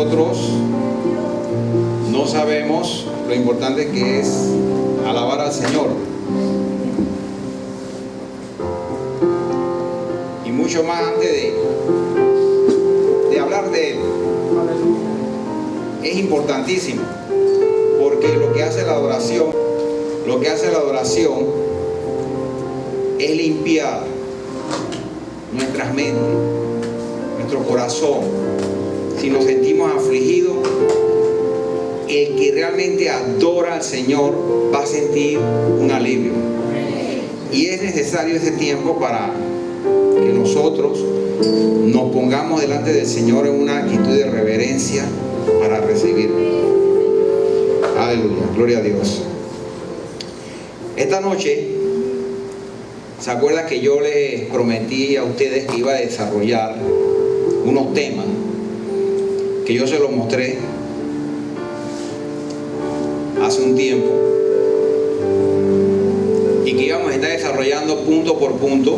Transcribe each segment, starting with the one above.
nosotros no sabemos lo importante que es alabar al Señor. Y mucho más antes de hablar de Él. Es importantísimo, porque lo que hace la adoración es limpiar nuestras mentes, nuestro corazón. Si nos sentimos afligidos, el que realmente adora al Señor va a sentir un alivio. Y es necesario ese tiempo para que nosotros nos pongamos delante del Señor en una actitud de reverencia para recibir. Aleluya, gloria a Dios. Esta noche, ¿se acuerdan que yo les prometí a ustedes que iba a desarrollar unos temas que yo se los mostré hace un tiempo y que íbamos a estar desarrollando punto por punto,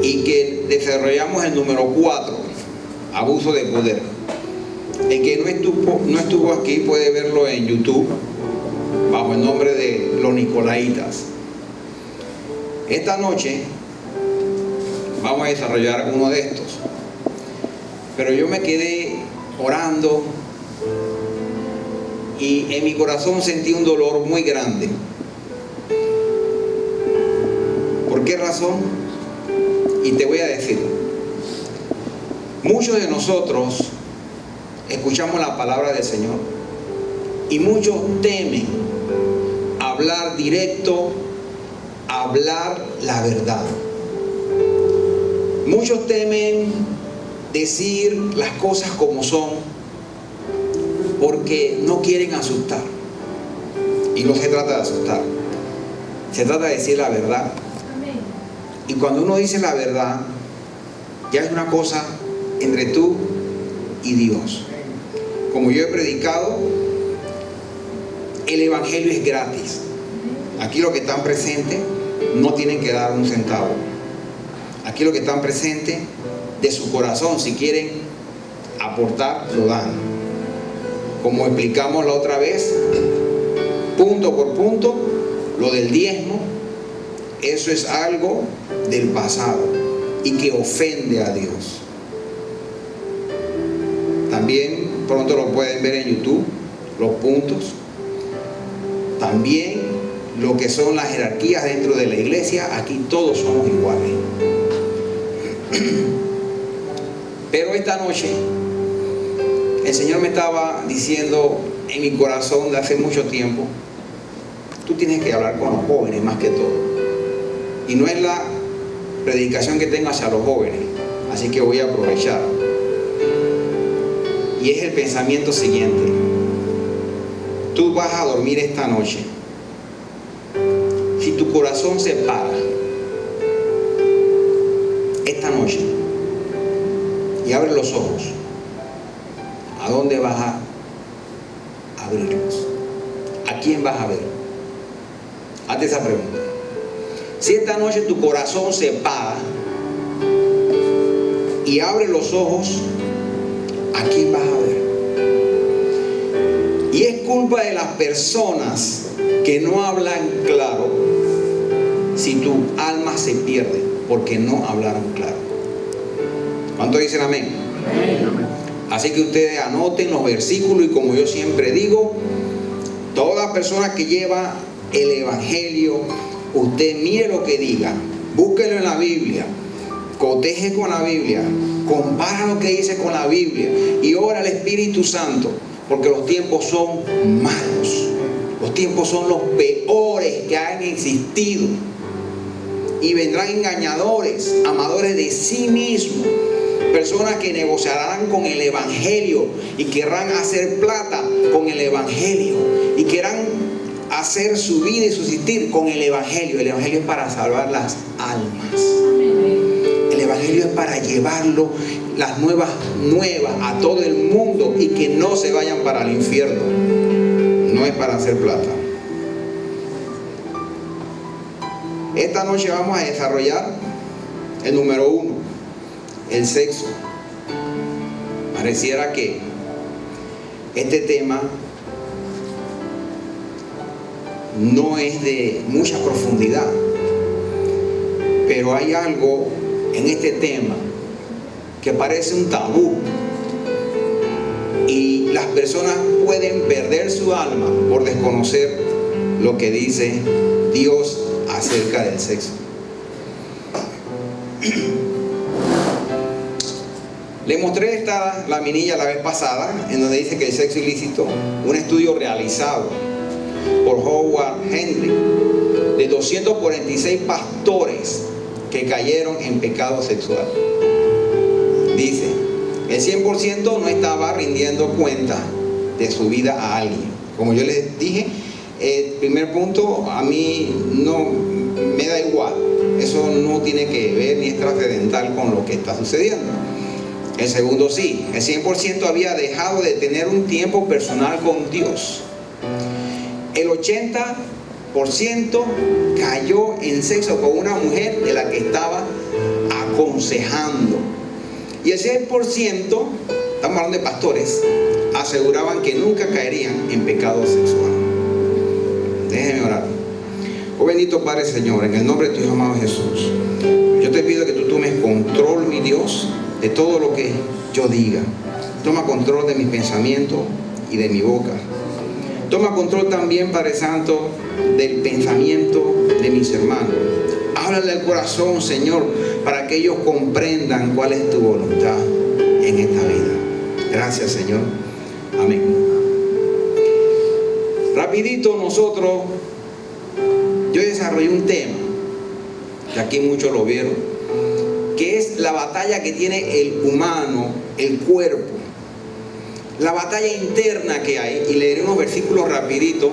y que desarrollamos el número 4, abuso de poder? El que no estuvo aquí puede verlo en YouTube bajo el nombre de Los Nicolaitas. Esta noche vamos a desarrollar uno de estos, pero yo me quedé orando y en mi corazón sentí un dolor muy grande. ¿Por qué razón? Y te voy a decir. Muchos de nosotros escuchamos la palabra del Señor y muchos temen hablar directo, hablar la verdad. Muchos temen decir las cosas como son porque no quieren asustar. Y no se trata de asustar, se trata de decir la verdad. Y cuando uno dice la verdad, ya es una cosa entre tú y Dios. Como yo he predicado, el evangelio es gratis. Aquí los que están presentes no tienen que dar un centavo. Aquí los que están presentes, de su corazón, si quieren aportar, lo dan. Como explicamos la otra vez, punto por punto, lo del diezmo, eso es algo del pasado y que ofende a Dios. También pronto lo pueden ver en YouTube, los puntos. También lo que son las jerarquías dentro de la iglesia, aquí todos somos iguales. Pero esta noche el Señor me estaba diciendo en mi corazón de hace mucho tiempo: tú tienes que hablar con los jóvenes más que todo. Y no es la predicación que tengo hacia los jóvenes, así que voy a aprovechar. Y es el pensamiento siguiente: tú vas a dormir esta noche. Si tu corazón se para esta noche y abre los ojos, ¿a dónde vas a abrirlos? ¿A quién vas a ver? Hazte esa pregunta. Si esta noche tu corazón se para y abre los ojos, ¿a quién vas a ver? Y es culpa de las personas que no hablan claro si tu alma se pierde porque no hablaron claro. ¿Cuántos dicen amén? Amén. Así que ustedes anoten los versículos, y como yo siempre digo, toda persona que lleva el evangelio, usted mire lo que diga, búsquelo en la Biblia, coteje con la Biblia, compara lo que dice con la Biblia y ora al Espíritu Santo, porque los tiempos son malos, los tiempos son los peores que han existido, y vendrán engañadores, amadores de sí mismos, personas que negociarán con el evangelio y querrán hacer plata con el evangelio y querrán hacer su vida y subsistir con el evangelio. El evangelio es para salvar las almas. El evangelio es para llevarlo, las nuevas a todo el mundo, y que no se vayan para el infierno. No es para hacer plata. Esta noche vamos a desarrollar el número 1, el sexo. Pareciera que este tema no es de mucha profundidad, pero hay algo en este tema que parece un tabú y las personas pueden perder su alma por desconocer lo que dice Dios acerca del sexo. Le mostré esta laminilla la vez pasada, en donde dice que el sexo ilícito, un estudio realizado por Howard Hendry de 246 pastores que cayeron en pecado sexual. Dice, el 100% no estaba rindiendo cuenta de su vida a alguien. Como yo les dije, el primer punto a mí no me da igual. Eso no tiene que ver ni es trascendental con lo que está sucediendo. El segundo sí, el 100% había dejado de tener un tiempo personal con Dios. El 80% cayó en sexo con una mujer de la que estaba aconsejando. Y el 100%, estamos hablando de pastores, aseguraban que nunca caerían en pecado sexual. Déjenme orar. Oh bendito Padre Señor, en el nombre de tu Hijo amado Jesús, yo te pido que tú tomes control, mi Dios, de todo lo que yo diga. Toma control de mis pensamientos y de mi boca. Toma control también, Padre Santo, del pensamiento de mis hermanos. Háblale al corazón, Señor, para que ellos comprendan cuál es tu voluntad en esta vida. Gracias, Señor. Amén. Rapidito yo desarrollé un tema, que aquí muchos lo vieron, que es la batalla que tiene el humano, el cuerpo. La batalla interna que hay, y leeré unos versículos rapidito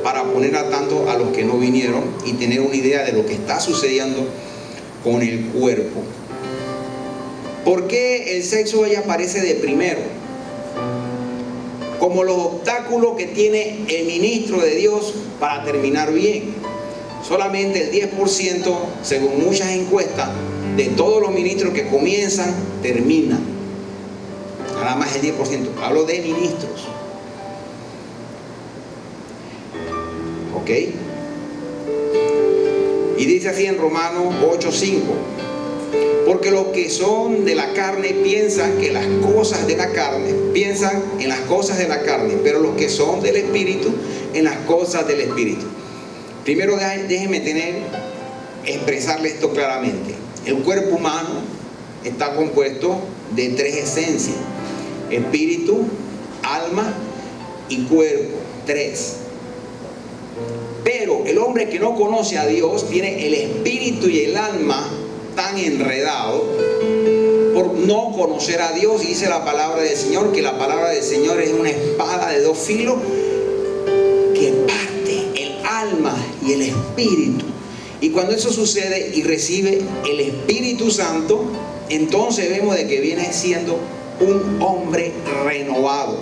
para poner a tanto a los que no vinieron y tener una idea de lo que está sucediendo con el cuerpo. ¿Por qué el sexo hoy aparece de primero? Como los obstáculos que tiene el ministro de Dios para terminar bien. Solamente el 10%, según muchas encuestas, de todos los ministros que comienzan, terminan. Nada más el 10%. Hablo de ministros. ¿Ok? Y dice así en Romanos 8:5. Porque los que son de la carne piensan que las cosas de la carne, piensan en las cosas de la carne, pero los que son del Espíritu, en las cosas del Espíritu. Primero déjenme expresarle esto claramente. El cuerpo humano está compuesto de 3 esencias: espíritu, alma y cuerpo. 3. Pero el hombre que no conoce a Dios tiene el espíritu y el alma tan enredados por no conocer a Dios. Y dice la palabra del Señor que la palabra del Señor es una espada de 2 filos que parte el alma y el espíritu. Y cuando eso sucede y recibe el Espíritu Santo, entonces vemos de que viene siendo un hombre renovado,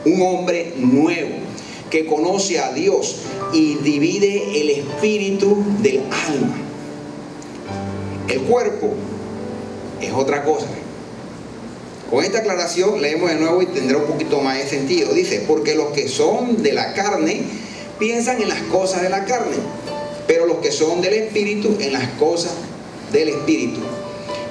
un hombre nuevo, que conoce a Dios y divide el espíritu del alma. El cuerpo es otra cosa. Con esta aclaración leemos de nuevo y tendrá un poquito más de sentido. Dice, porque los que son de la carne piensan en las cosas de la carne, pero los que son del Espíritu en las cosas del Espíritu.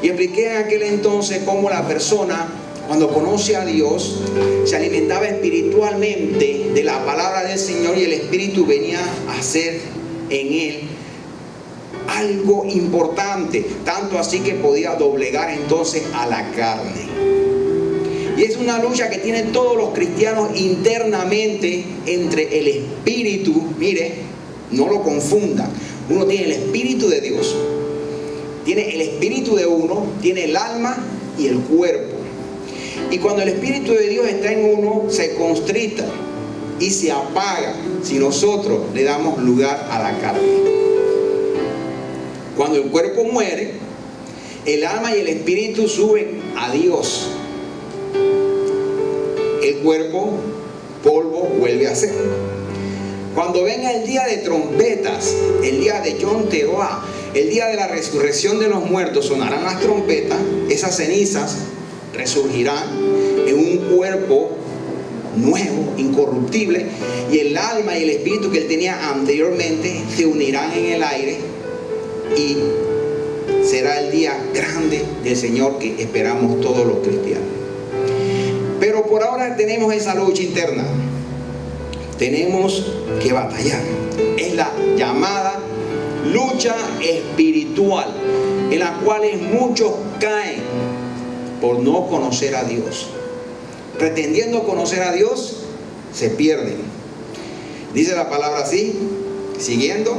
Y expliqué en aquel entonces cómo la persona, cuando conoce a Dios, se alimentaba espiritualmente de la palabra del Señor y el Espíritu venía a hacer en él algo importante, tanto así que podía doblegar entonces a la carne. Y es una lucha que tienen todos los cristianos internamente entre el Espíritu, mire, no lo confundan. Uno tiene el Espíritu de Dios, tiene el Espíritu de uno, tiene el alma y el cuerpo. Y cuando el Espíritu de Dios está en uno, se constrita y se apaga si nosotros le damos lugar a la carne. Cuando el cuerpo muere, el alma y el espíritu suben a Dios. El cuerpo, polvo, vuelve a ser. Cuando venga el día de trompetas, el día de Yom Teruah, el día de la resurrección de los muertos, sonarán las trompetas, esas cenizas resurgirán en un cuerpo nuevo, incorruptible, y el alma y el espíritu que él tenía anteriormente se unirán en el aire, y será el día grande del Señor que esperamos todos los cristianos. Pero por ahora tenemos esa lucha interna, tenemos que batallar. Es la llamada lucha espiritual, en la cual muchos caen por no conocer a Dios. Pretendiendo conocer a Dios, se pierden. Dice la palabra así, siguiendo: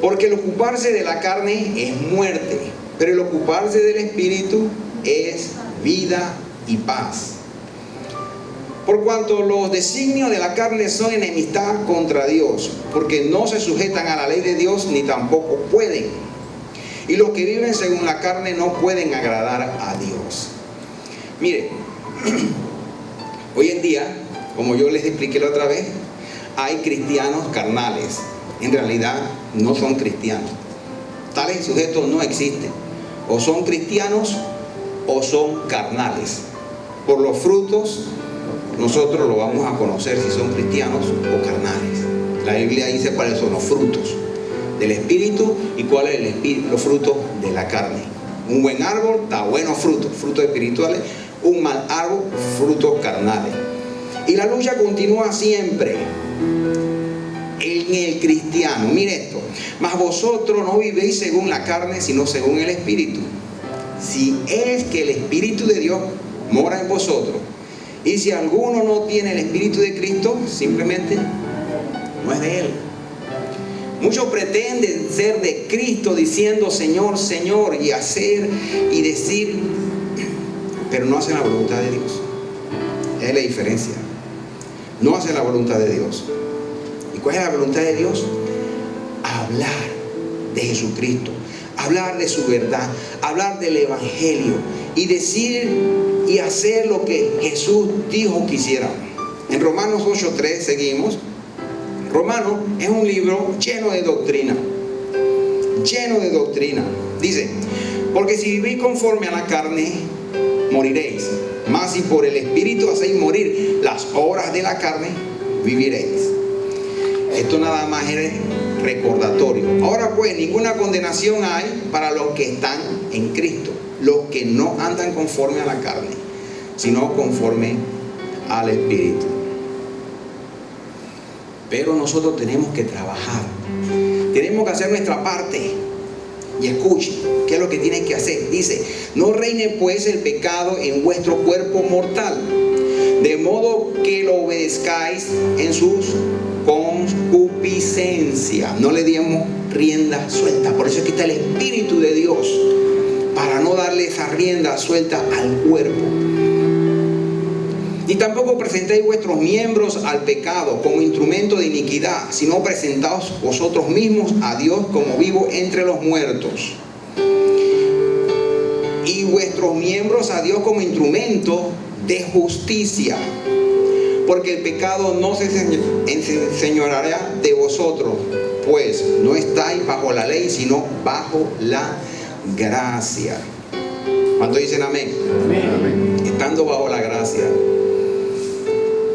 porque el ocuparse de la carne es muerte, pero el ocuparse del espíritu es vida y paz. Por cuanto los designios de la carne son enemistad contra Dios, porque no se sujetan a la ley de Dios, ni tampoco pueden. Y los que viven según la carne no pueden agradar a Dios. Mire, hoy en día, como yo les expliqué la otra vez, hay cristianos carnales. En realidad no son cristianos. Tales sujetos no existen. O son cristianos o son carnales. Por los frutos nosotros lo vamos a conocer si son cristianos o carnales. La Biblia dice cuáles son los frutos del espíritu y cuáles son los frutos de la carne. Un buen árbol da buenos frutos, frutos espirituales. Un mal árbol, frutos carnales. Y la lucha continúa siempre en el cristiano. Mire esto: mas vosotros no vivéis según la carne, sino según el espíritu. Si es que el espíritu de Dios mora en vosotros. Y si alguno no tiene el espíritu de Cristo, simplemente no es de él. Muchos pretenden ser de Cristo diciendo Señor, Señor, y hacer y decir, pero no hacen la voluntad de Dios. Es la diferencia. No hacen la voluntad de Dios. ¿Y cuál es la voluntad de Dios? Hablar de Jesucristo, hablar de su verdad, hablar del evangelio y decir y hacer lo que Jesús dijo que hiciéramos. En Romanos 8:3 seguimos. Romanos es un libro lleno de doctrina. Lleno de doctrina. Dice: porque si vivís conforme a la carne, moriréis. Mas si por el Espíritu hacéis morir las obras de la carne, viviréis. Esto nada más es recordatorio. Ahora pues, ninguna condenación hay para los que están en Cristo, los que no andan conforme a la carne, sino conforme al Espíritu. Pero nosotros tenemos que trabajar, tenemos que hacer nuestra parte. Y escuchen, ¿qué es lo que tienen que hacer? Dice: no reine pues el pecado en vuestro cuerpo mortal, de modo que lo obedezcáis en sus concupiscencias. No le demos rienda suelta. Por eso es que está el Espíritu de Dios, para no darle esa rienda suelta al cuerpo. Y tampoco presentéis vuestros miembros al pecado como instrumento de iniquidad, sino presentaos vosotros mismos a Dios como vivos entre los muertos, y vuestros miembros a Dios como instrumento de justicia. Porque el pecado no se enseñoreará de vosotros, pues no estáis bajo la ley, sino bajo la gracia. ¿Cuántos dicen amén? Amén. Estando bajo la gracia.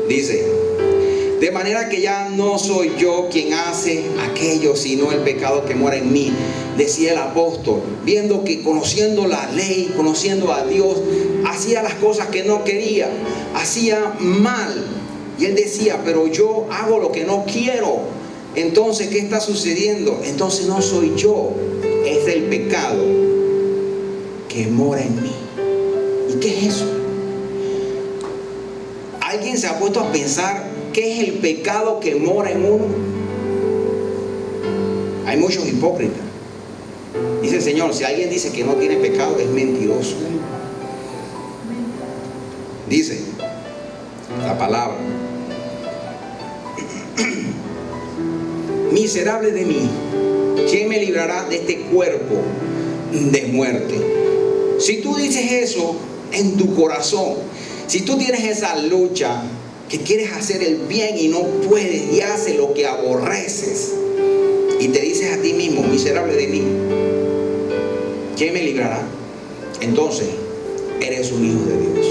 Dice: de manera que ya no soy yo quien hace aquello, sino el pecado que mora en mí. Decía el apóstol, viendo que conociendo la ley, conociendo a Dios, hacía las cosas que no quería, hacía mal. Y él decía: pero yo hago lo que no quiero. Entonces, ¿qué está sucediendo? Entonces no soy yo, es el pecado que mora en mí. ¿Y qué es eso? ¿Alguien se ha puesto a pensar qué es el pecado que mora en uno? Hay muchos hipócritas. Dice el Señor: si alguien dice que no tiene pecado, es mentiroso. Dice la palabra: miserable de mí, ¿quién me librará de este cuerpo de muerte? Si tú dices eso en tu corazón, si tú tienes esa lucha que quieres hacer el bien y no puedes, y haces lo que aborreces, y te dices a ti mismo: miserable de mí, ¿quién me librará? Entonces eres un hijo de Dios.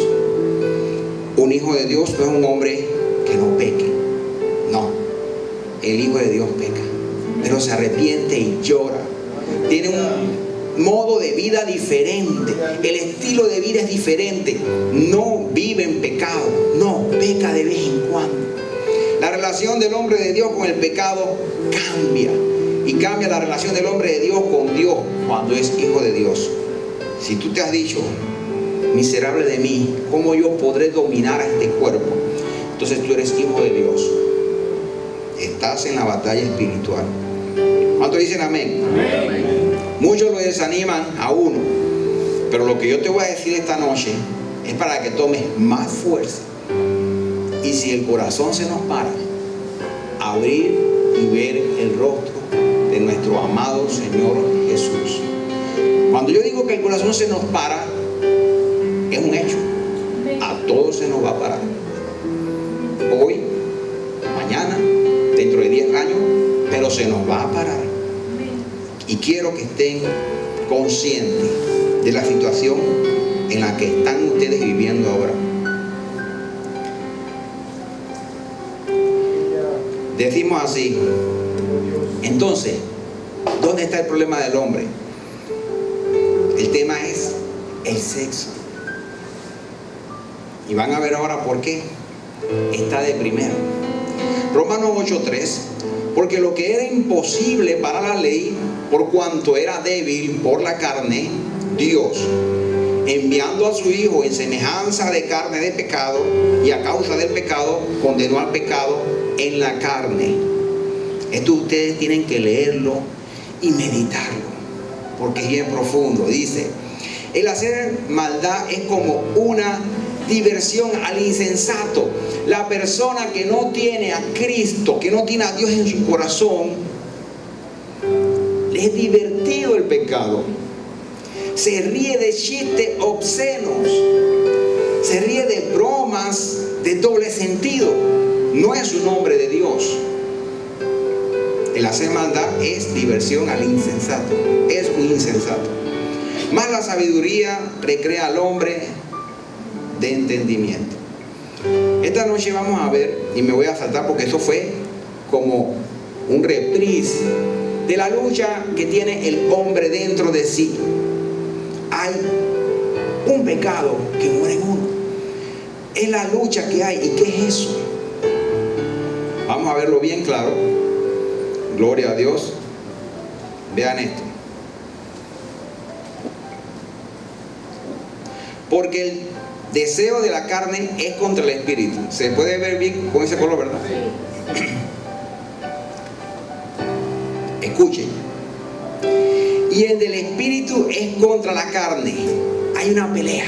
Un hijo de Dios no es un hombre que no peque. No, el hijo de Dios peca, pero se arrepiente y llora. Tiene un modo de vida diferente. El estilo de vida es diferente. No vive en pecado. No, peca de vez en cuando. La relación del hombre de Dios con el pecado cambia. Y cambia la relación del hombre de Dios con Dios cuando es hijo de Dios. Si tú te has dicho, miserable de mí, ¿cómo yo podré dominar a este cuerpo? Entonces tú eres hijo de Dios. Estás en la batalla espiritual. ¿Cuántos dicen amén? Amén. Muchos lo desaniman a uno, pero lo que yo te voy a decir esta noche es para que tomes más fuerza. Y si el corazón se nos para, abrir y ver el rostro de nuestro amado Señor Jesús. Cuando yo digo que el corazón se nos para, es un hecho. A todos se nos va a parar. Hoy, mañana, dentro de 10 años, pero se nos va a parar. Y quiero que estén conscientes de la situación en la que están ustedes viviendo ahora. Decimos así. Entonces, ¿dónde está el problema del hombre? El tema es el sexo. Y van a ver ahora por qué está de primero. Romanos 8:3. Porque lo que era imposible para la ley, por cuanto era débil por la carne, Dios, enviando a su Hijo en semejanza de carne de pecado, y a causa del pecado, condenó al pecado en la carne. Esto ustedes tienen que leerlo y meditarlo, porque es bien profundo. Dice, el hacer maldad es como una diversión al insensato. La persona que no tiene a Cristo, que no tiene a Dios en su corazón, le es divertido el pecado. Se ríe de chistes obscenos, se ríe de bromas de doble sentido. No es un hombre de Dios. El hacer maldad es diversión al insensato. Es un insensato. Más la sabiduría recrea al hombre de entendimiento. Esta noche vamos a ver, y me voy a saltar porque eso fue como un reprise de la lucha que tiene el hombre dentro de sí. Hay un pecado que muere en uno. Es la lucha que hay. ¿Y qué es eso? Vamos a verlo bien claro. Gloria a Dios. Vean esto. Porque el deseo de la carne es contra el espíritu. Se puede ver bien con ese color, ¿verdad? Escuchen. Y el del espíritu es contra la carne. Hay una pelea.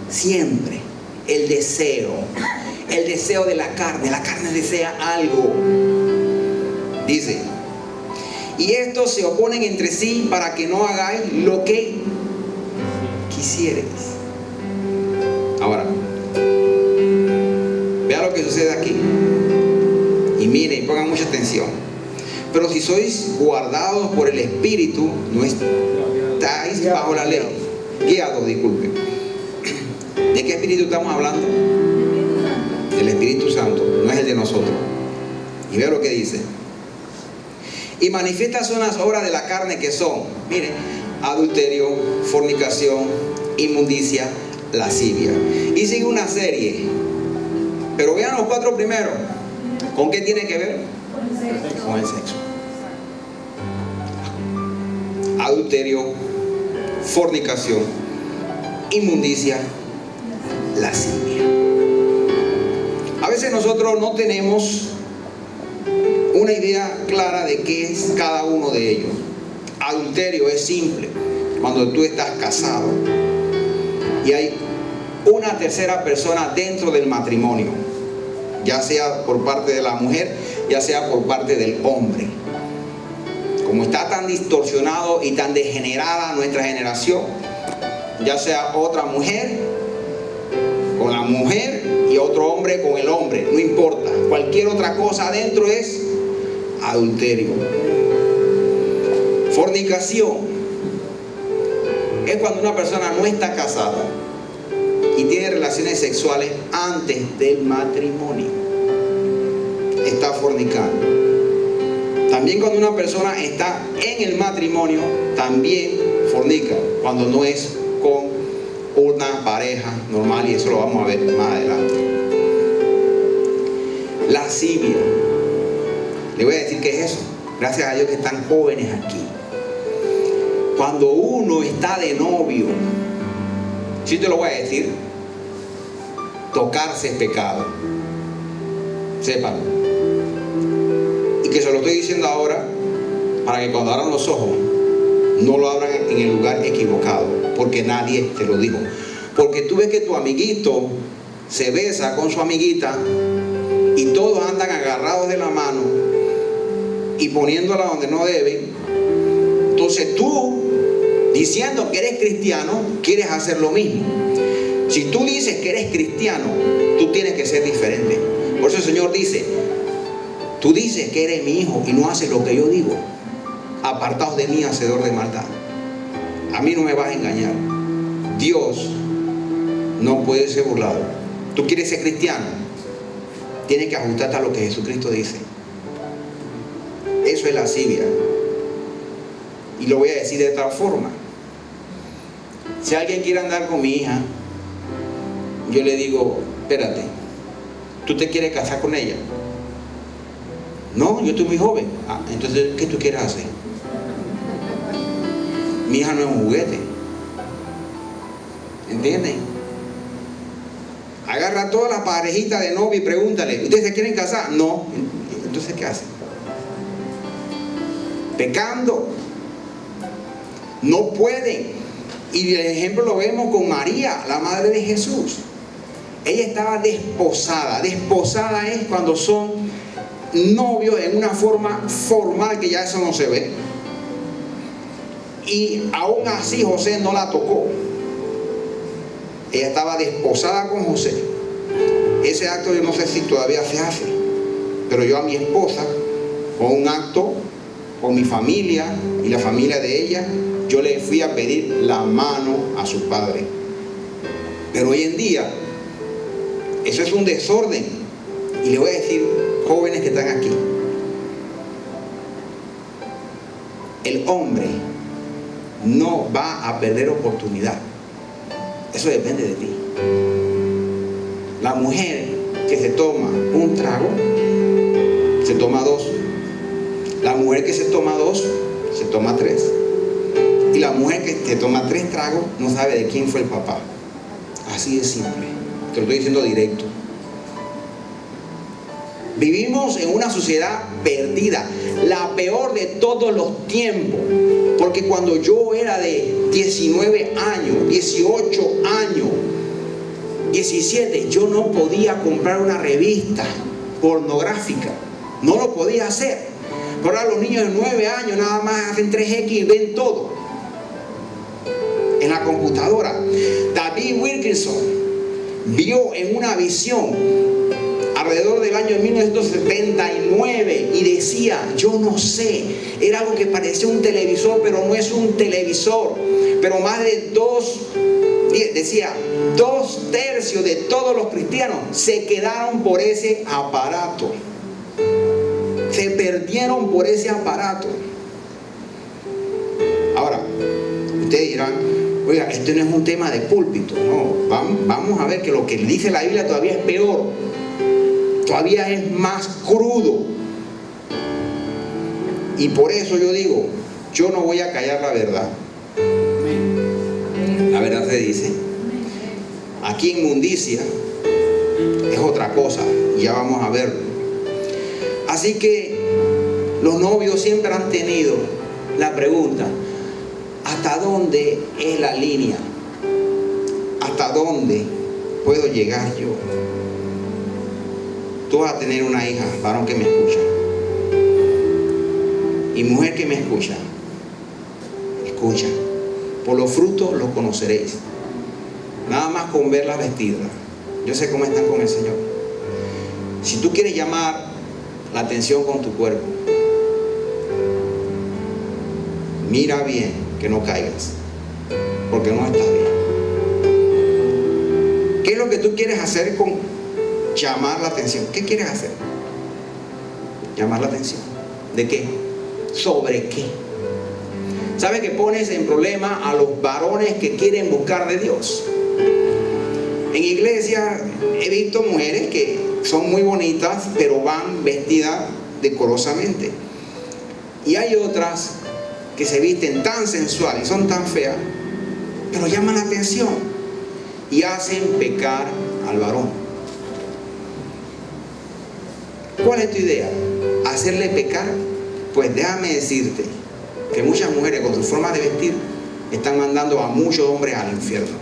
Siempre. El deseo. El deseo de la carne. La carne desea algo. Dice. Y estos se oponen entre sí para que no hagáis lo que quisierais. Ahora, vea lo que sucede aquí. Y miren, pongan mucha atención. Pero si sois guardados por el Espíritu, no estáis bajo la ley. Guiados, disculpen. ¿De qué Espíritu estamos hablando? Del Espíritu Santo, no es el de nosotros. Y vea lo que dice. Y manifiestas son las obras de la carne que son, miren, adulterio, fornicación, inmundicia, lascivia. Y sigue una serie. Pero vean los 4 primeros. ¿Con qué tiene que ver? Con el sexo. Adulterio, fornicación, inmundicia, lascivia. A veces nosotros no tenemos una idea clara de qué es cada uno de ellos. Adulterio es simple. Cuando tú estás casado y hay una tercera persona dentro del matrimonio, ya sea por parte de la mujer, ya sea por parte del hombre. Como está tan distorsionado y tan degenerada nuestra generación, ya sea otra mujer con la mujer y otro hombre con el hombre, no importa, cualquier otra cosa adentro es adulterio. Fornicación es cuando una persona no está casada y tiene relaciones sexuales antes del matrimonio, está fornicando. También cuando una persona está en el matrimonio, también fornica, cuando no es con una pareja normal, y eso lo vamos a ver más adelante. Lascivia. Le voy a decir qué es eso. Gracias a Dios que están jóvenes aquí. Cuando uno está de novio, sí te lo voy a decir, tocarse es pecado. Sépanlo. Y que se lo estoy diciendo ahora para que cuando abran los ojos no lo abran en el lugar equivocado, porque nadie te lo dijo. Porque tú ves que tu amiguito se besa con su amiguita y todos andan agarrados de la mano y poniéndola donde no deben. Entonces tú, diciendo que eres cristiano, quieres hacer lo mismo. Si tú dices que eres cristiano, tú tienes que ser diferente. Por eso el Señor dice: tú dices que eres mi hijo y no haces lo que yo digo. Apartaos de mí, hacedor de maldad. A mí no me vas a engañar. Dios no puede ser burlado. Tú quieres ser cristiano, tienes que ajustarte a lo que Jesucristo dice. Eso es lascivia. Y lo voy a decir de otra forma. Si alguien quiere andar con mi hija, yo le digo: espérate, ¿tú te quieres casar con ella? No, yo estoy muy joven. Entonces, ¿qué tú quieres hacer? Mi hija no es un juguete. ¿Entienden? Agarra a todas las parejitas de novio y pregúntale: ¿ustedes se quieren casar? No. Entonces, ¿qué hacen? Pecando. No pueden. Y el ejemplo lo vemos con María, la madre de Jesús. Ella estaba desposada. Desposada es cuando son novios en una forma formal, que ya eso no se ve. Y aún así José no la tocó. Ella estaba desposada con José. Ese acto yo no sé si todavía se hace, pero yo a mi esposa, con un acto con mi familia y la familia de ella, yo le fui a pedir la mano a su padre. Pero hoy en día eso es un desorden. Y le voy a decir, jóvenes que están aquí, el hombre no va a perder oportunidad. Eso depende de ti. La mujer que se toma un trago, se toma dos. La mujer que se toma dos, se toma tres. Y la mujer que se toma tres tragos, no sabe de quién fue el papá. Así de simple. Te lo estoy diciendo directo. Vivimos en una sociedad perdida, la peor de todos los tiempos. Porque cuando yo era de 19 años, 18 años, 17, yo no podía comprar una revista pornográfica. No lo podía hacer. Pero ahora los niños de 9 años nada más hacen 3X y ven todo en la computadora. David Wilkerson vio en una visión alrededor del año 1979 y decía: yo no sé, era algo que parecía un televisor, pero no es un televisor. Pero más de decía, 2/3 de todos los cristianos se quedaron por ese aparato. Se perdieron por ese aparato. Ahora, ustedes dirán: oiga, esto no es un tema de púlpito. No, vamos a ver que lo que dice la Biblia todavía es peor. Todavía es más crudo. Y por eso yo digo, yo no voy a callar la verdad. La verdad se dice. Aquí inmundicia es otra cosa, y ya vamos a verlo. Así que los novios siempre han tenido la pregunta: ¿hasta dónde es la línea? ¿Hasta dónde puedo llegar yo? Tú vas a tener una hija, varón que me escucha, y mujer que me escucha. Escucha: por los frutos los conoceréis. Nada más con verlas vestidas. Yo sé cómo están con el Señor. Si tú quieres llamar la atención con tu cuerpo, mira bien que no caigas, porque no estás bien. ¿Qué es lo que tú quieres hacer con llamar la atención? ¿Qué quieres hacer? Llamar la atención. ¿De qué? ¿Sobre qué? ¿Sabes que pones en problema a los varones que quieren buscar de Dios? En iglesia he visto mujeres que son muy bonitas, pero van vestidas decorosamente. Y hay otras que se visten tan sensuales y son tan feas, pero llaman la atención y hacen pecar al varón. ¿Cuál es tu idea? ¿Hacerle pecar? Pues déjame decirte que muchas mujeres con su forma de vestir están mandando a muchos hombres al infierno.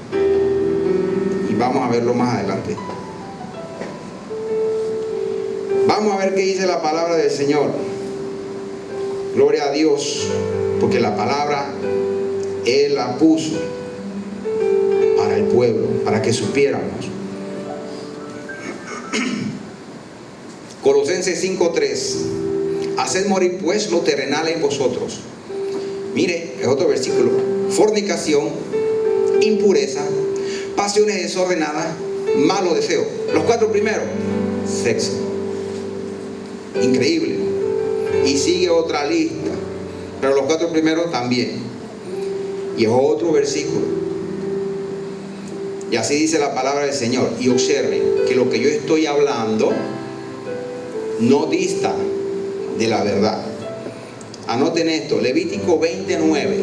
Y vamos a verlo más adelante. Vamos a ver qué dice la palabra del Señor. Gloria a Dios, porque la palabra Él la puso para el pueblo, para que supiéramos. Colosenses 5:3. Haced morir pues lo terrenal en vosotros. Mire, es otro versículo. Fornicación, impureza, pasiones desordenadas, malo deseo. Los 4 primeros, sexo. Increíble. Y sigue otra lista, pero los 4 primeros también. Y es otro versículo. Y así dice la palabra del Señor. Y observen que lo que yo estoy hablando no dista de la verdad. Anoten esto, Levítico 29.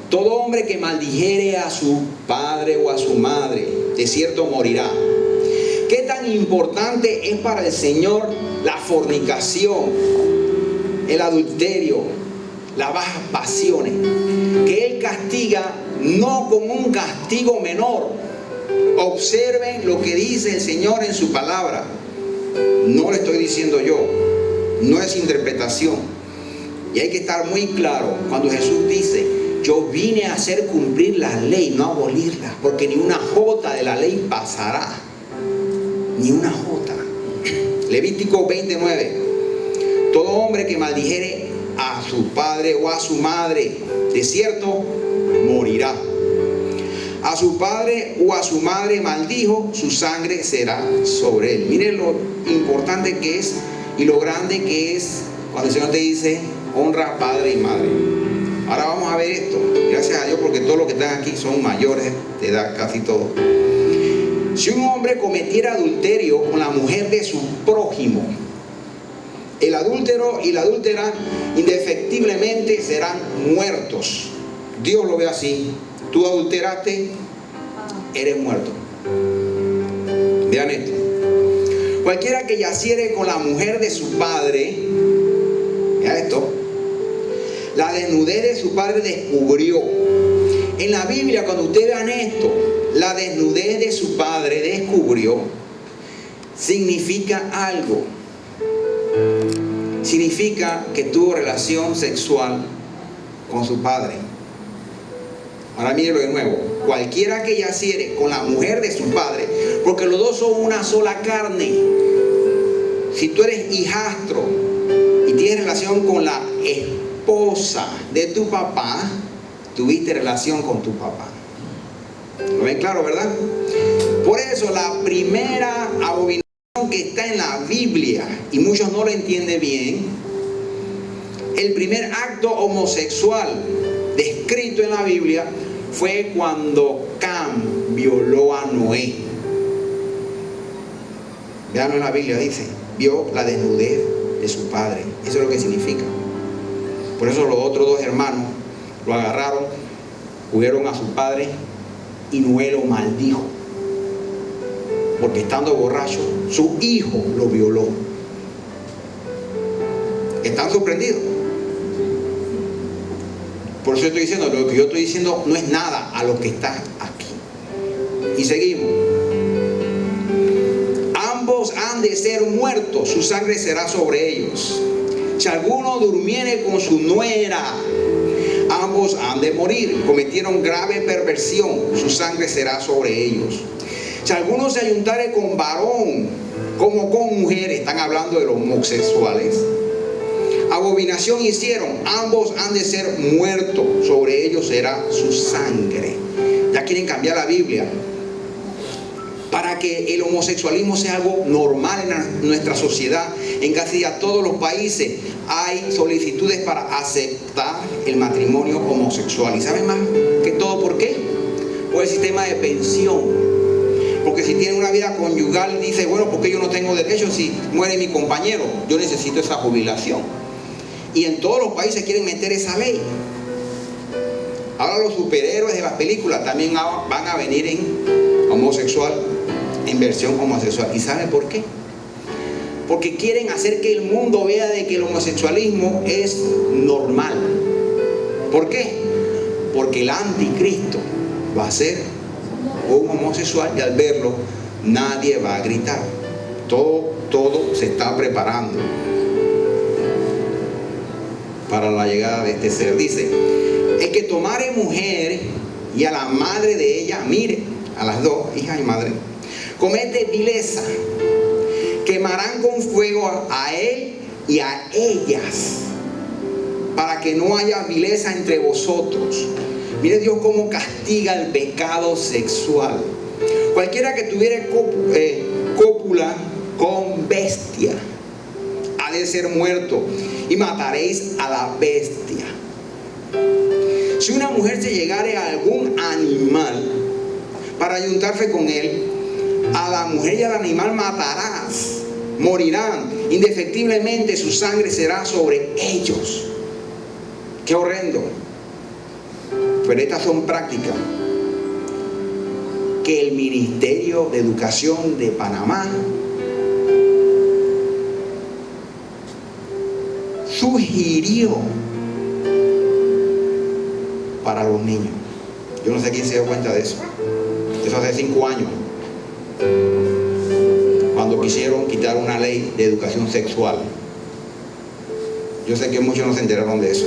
Todo hombre que maldijere a su padre o a su madre, de cierto morirá. ¿Qué tan importante es para el Señor la fornicación, el adulterio, las bajas pasiones? Que Él castiga no con un castigo menor. Observen lo que dice el Señor en su palabra. No lo estoy diciendo yo, no es interpretación. Y hay que estar muy claro cuando Jesús dice: yo vine a hacer cumplir la ley, no a abolirla, porque ni una jota de la ley pasará. Ni una jota. Levítico 29. Todo hombre que maldijere a su padre o a su madre, de cierto morirá. A su padre o a su madre maldijo, su sangre será sobre él. Miren lo importante que es y lo grande que es cuando el Señor te dice: honra a padre y madre. Ahora vamos a ver esto. Gracias a Dios, porque todos los que están aquí son mayores de edad, casi todos. Si un hombre cometiera adulterio con la mujer de su prójimo, el adúltero y la adúltera indefectiblemente serán muertos. Dios lo ve así. Tú adulteraste, eres muerto. Vean esto. Cualquiera que yaciere con la mujer de su padre, vean esto, la desnudez de su padre descubrió. En la Biblia, cuando ustedes vean esto, la desnudez de su padre descubrió, significa algo. Significa que tuvo relación sexual con su padre. Ahora mírenlo de nuevo. Cualquiera que yaciere con la mujer de su padre, porque los dos son una sola carne. Si tú eres hijastro y tienes relación con la esposa de tu papá, tuviste relación con tu papá. ¿Lo ven claro, verdad? Por eso la primera abominación que está en la Biblia, y muchos no lo entienden bien, el primer acto homosexual descrito en la Biblia fue cuando Cam violó a Noé. Vean en la Biblia, dice, vio la desnudez de su padre. Eso es lo que significa. Por eso los otros 2 hermanos lo agarraron, huyeron a su padre y Noé lo maldijo, porque estando borracho su hijo lo violó. ¿Están sorprendidos? Por eso estoy diciendo, lo que yo estoy diciendo no es nada a lo que está aquí. Y seguimos. Ambos han de ser muertos, su sangre será sobre ellos. Si alguno durmiere con su nuera, ambos han de morir. Cometieron grave perversión, su sangre será sobre ellos. Si alguno se ayuntare con varón como con mujer, están hablando de los homosexuales, abominación hicieron, ambos han de ser muertos, sobre ellos será su sangre. Ya quieren cambiar la Biblia que el homosexualismo sea algo normal en nuestra sociedad. En casi a todos los países hay solicitudes para aceptar el matrimonio homosexual. ¿Y saben más que todo por qué? Por el sistema de pensión. Porque si tienen una vida conyugal, dice, bueno, ¿por qué yo no tengo derecho si muere mi compañero? Yo necesito esa jubilación. Y en todos los países quieren meter esa ley. Ahora los superhéroes de las películas también van a venir en homosexual, en versión homosexual. ¿Y saben por qué? Porque quieren hacer que el mundo vea de que el homosexualismo es normal. ¿Por qué? Porque el anticristo va a ser un homosexual y al verlo nadie va a gritar. Todo se está preparando para la llegada de este ser. Dice, el que tomare mujer y a la madre de ella, mire, a las dos, hija y madre, comete vileza, quemarán con fuego a él y a ellas, para que no haya vileza entre vosotros. Mire Dios cómo castiga el pecado sexual. Cualquiera que tuviera cópula con bestia ha de ser muerto, y mataréis a la bestia. Si una mujer se llegare a algún animal para ayuntarse con él, a la mujer y al animal matarás, morirán indefectiblemente, su sangre será sobre ellos. Qué horrendo. Pero estas son prácticas que el Ministerio de Educación de Panamá sugirió para los niños. Yo no sé quién se dio cuenta de eso. Eso hace 5 años, cuando quisieron quitar una ley de educación sexual. Yo sé que muchos no se enteraron de eso.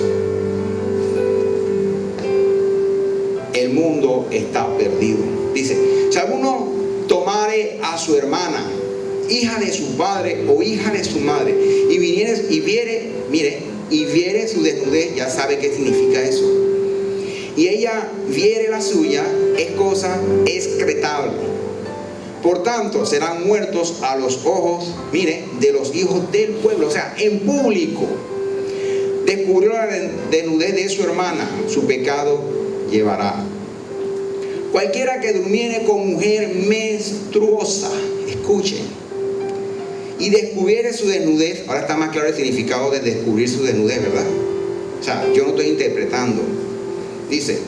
El mundo está perdido. Dice, si alguno tomare a su hermana, hija de su padre o hija de su madre, y viere su desnudez, ya sabe qué significa eso, y ella viere la suya, es cosa excretable. Por tanto, serán muertos a los ojos, de los hijos del pueblo. O sea, en público descubrió la desnudez de su hermana, su pecado llevará. Cualquiera que durmiere con mujer menstruosa, escuchen, y descubriere su desnudez, ahora está más claro el significado de descubrir su desnudez, ¿verdad? O sea, yo no estoy interpretando. Dice,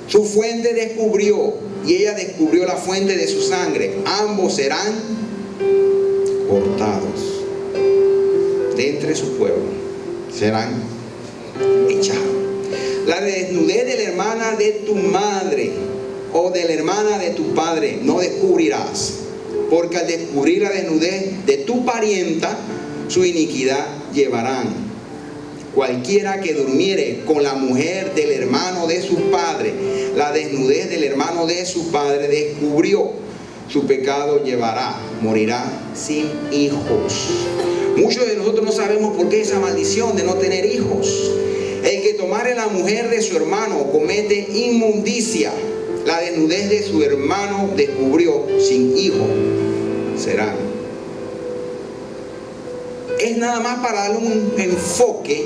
su fuente descubrió y ella descubrió la fuente de su sangre. Ambos serán cortados de entre su pueblo, serán echados. La desnudez de la hermana de tu madre o de la hermana de tu padre no descubrirás, porque al descubrir la desnudez de tu parienta, su iniquidad llevarán. Cualquiera que durmiere con la mujer del hermano de su padre, la desnudez del hermano de su padre descubrió, su pecado llevará, morirá sin hijos. Muchos de nosotros no sabemos por qué esa maldición de no tener hijos. El que tomare la mujer de su hermano comete inmundicia, la desnudez de su hermano descubrió, sin hijo serán. Es nada más para darle un enfoque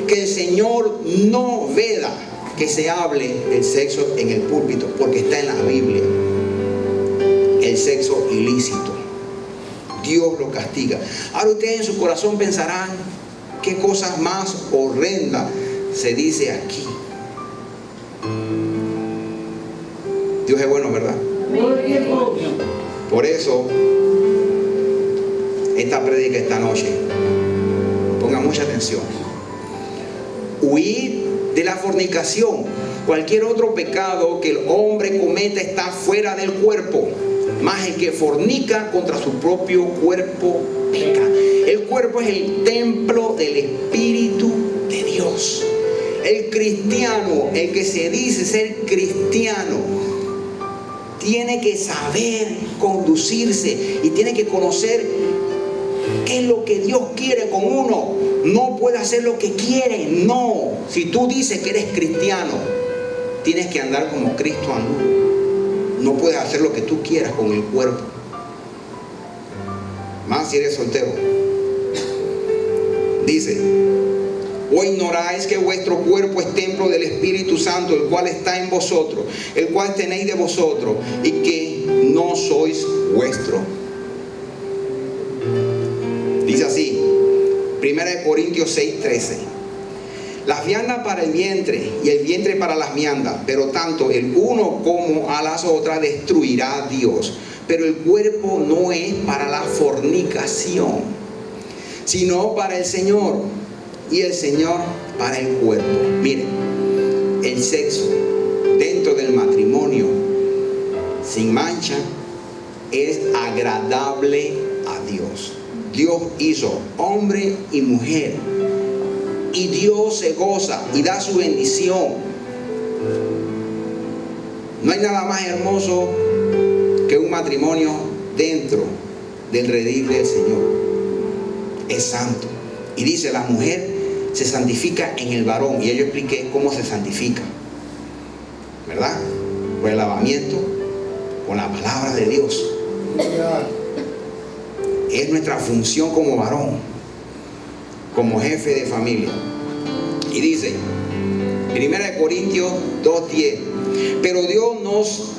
que el Señor no veda que se hable del sexo en el púlpito, porque está en la Biblia. El sexo ilícito, Dios lo castiga. Ahora ustedes en su corazón pensarán, qué cosas más horrendas se dice aquí. Dios es bueno, ¿verdad? Por eso esta prédica esta noche, ponga mucha atención. Huid de la fornicación. Cualquier otro pecado que el hombre cometa está fuera del cuerpo, mas el que fornica contra su propio cuerpo peca. El cuerpo es el templo del Espíritu de Dios. El cristiano, el que se dice ser cristiano, tiene que saber conducirse y tiene que conocer qué es lo que Dios quiere con uno. No puede hacer lo que quiere, no. Si tú dices que eres cristiano, tienes que andar como Cristo andó. No puedes hacer lo que tú quieras con el cuerpo. Más si eres soltero. Dice: ¿o ignoráis que vuestro cuerpo es templo del Espíritu Santo, el cual está en vosotros, el cual tenéis de vosotros, y que no sois vuestro? Dice así, 1 Corintios 6:13: las viandas para el vientre y el vientre para las viandas, pero tanto el uno como a las otras destruirá Dios. Pero el cuerpo no es para la fornicación, sino para el Señor, y el Señor para el cuerpo. Miren, el sexo dentro del matrimonio sin mancha es agradable a Dios. Dios hizo hombre y mujer, y Dios se goza y da su bendición. No hay nada más hermoso que un matrimonio dentro del redil del Señor. Es santo. Y dice, la mujer se santifica en el varón. Y yo expliqué cómo se santifica, ¿verdad? Por el lavamiento con la palabra de Dios. Es nuestra función como varón, como jefe de familia. Y dice 1 Corintios 2:10: pero Dios nos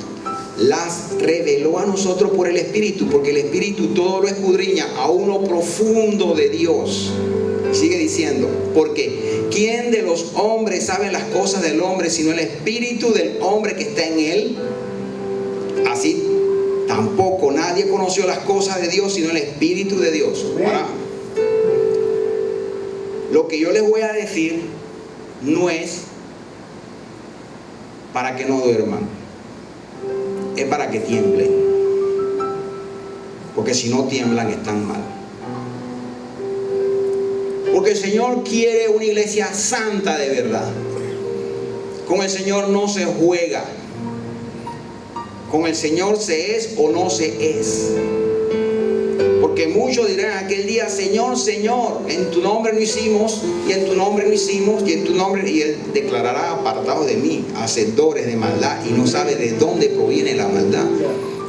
las reveló a nosotros por el Espíritu, porque el Espíritu todo lo escudriña aún lo profundo de Dios. Sigue diciendo, porque ¿quién de los hombres sabe las cosas del hombre sino el Espíritu del hombre que está en él? Así tampoco nadie conoció las cosas de Dios sino el Espíritu de Dios. Ahora, lo que yo les voy a decir no es para que no duerman, es para que tiemblen, porque si no tiemblan están mal. Porque el Señor quiere una iglesia santa de verdad. Con el Señor no se juega. Con el Señor se es o no se es. Porque muchos dirán aquel día: Señor, Señor, en tu nombre no hicimos, y en tu nombre no hicimos, y en tu nombre, y Él declarará: apartados de mí, hacedores de maldad, y no sabe de dónde proviene la maldad.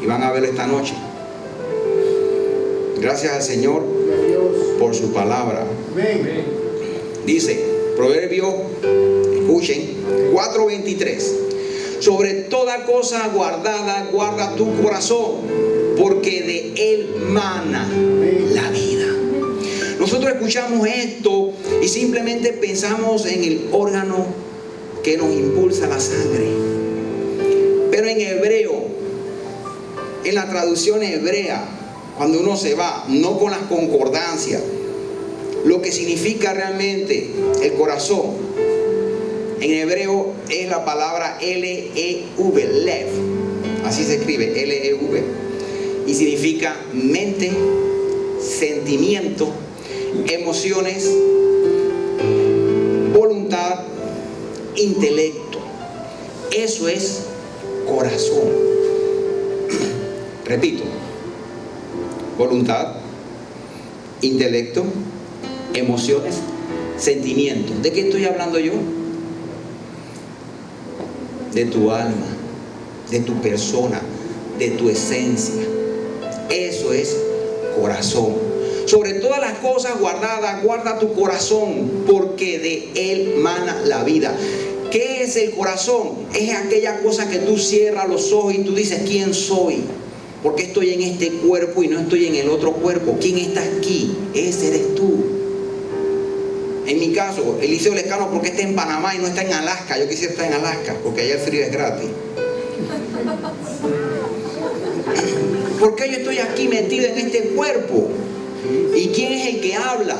Y van a verlo esta noche. Gracias al Señor por su palabra. Dice Proverbio, escuchen, 4:23: sobre toda cosa guardada, guarda tu corazón, porque de él mana la vida. Nosotros escuchamos esto y simplemente pensamos en el órgano que nos impulsa la sangre. Pero en hebreo, en la traducción hebrea, cuando uno se va, no con las concordancias, lo que significa realmente el corazón, en hebreo es la palabra L-E-V, lev, así se escribe, L-E-V, y significa mente, sentimiento, emociones, voluntad, intelecto. Eso es corazón. Repito: voluntad, intelecto, emociones, sentimientos. ¿De qué estoy hablando yo? De tu alma, de tu persona, de tu esencia. Eso es corazón. Sobre todas las cosas guardadas, guarda tu corazón, porque de él mana la vida. ¿Qué es el corazón? Es aquella cosa que tú cierras los ojos y tú dices: ¿quién soy? ¿Por qué estoy en este cuerpo y no estoy en el otro cuerpo? ¿Quién está aquí? Ese eres tú. En mi caso, Eliseo Lescano, ¿por qué está en Panamá y no está en Alaska? Yo quisiera estar en Alaska, porque allá el frío es gratis. ¿Por qué yo estoy aquí metido en este cuerpo? ¿Y quién es el que habla?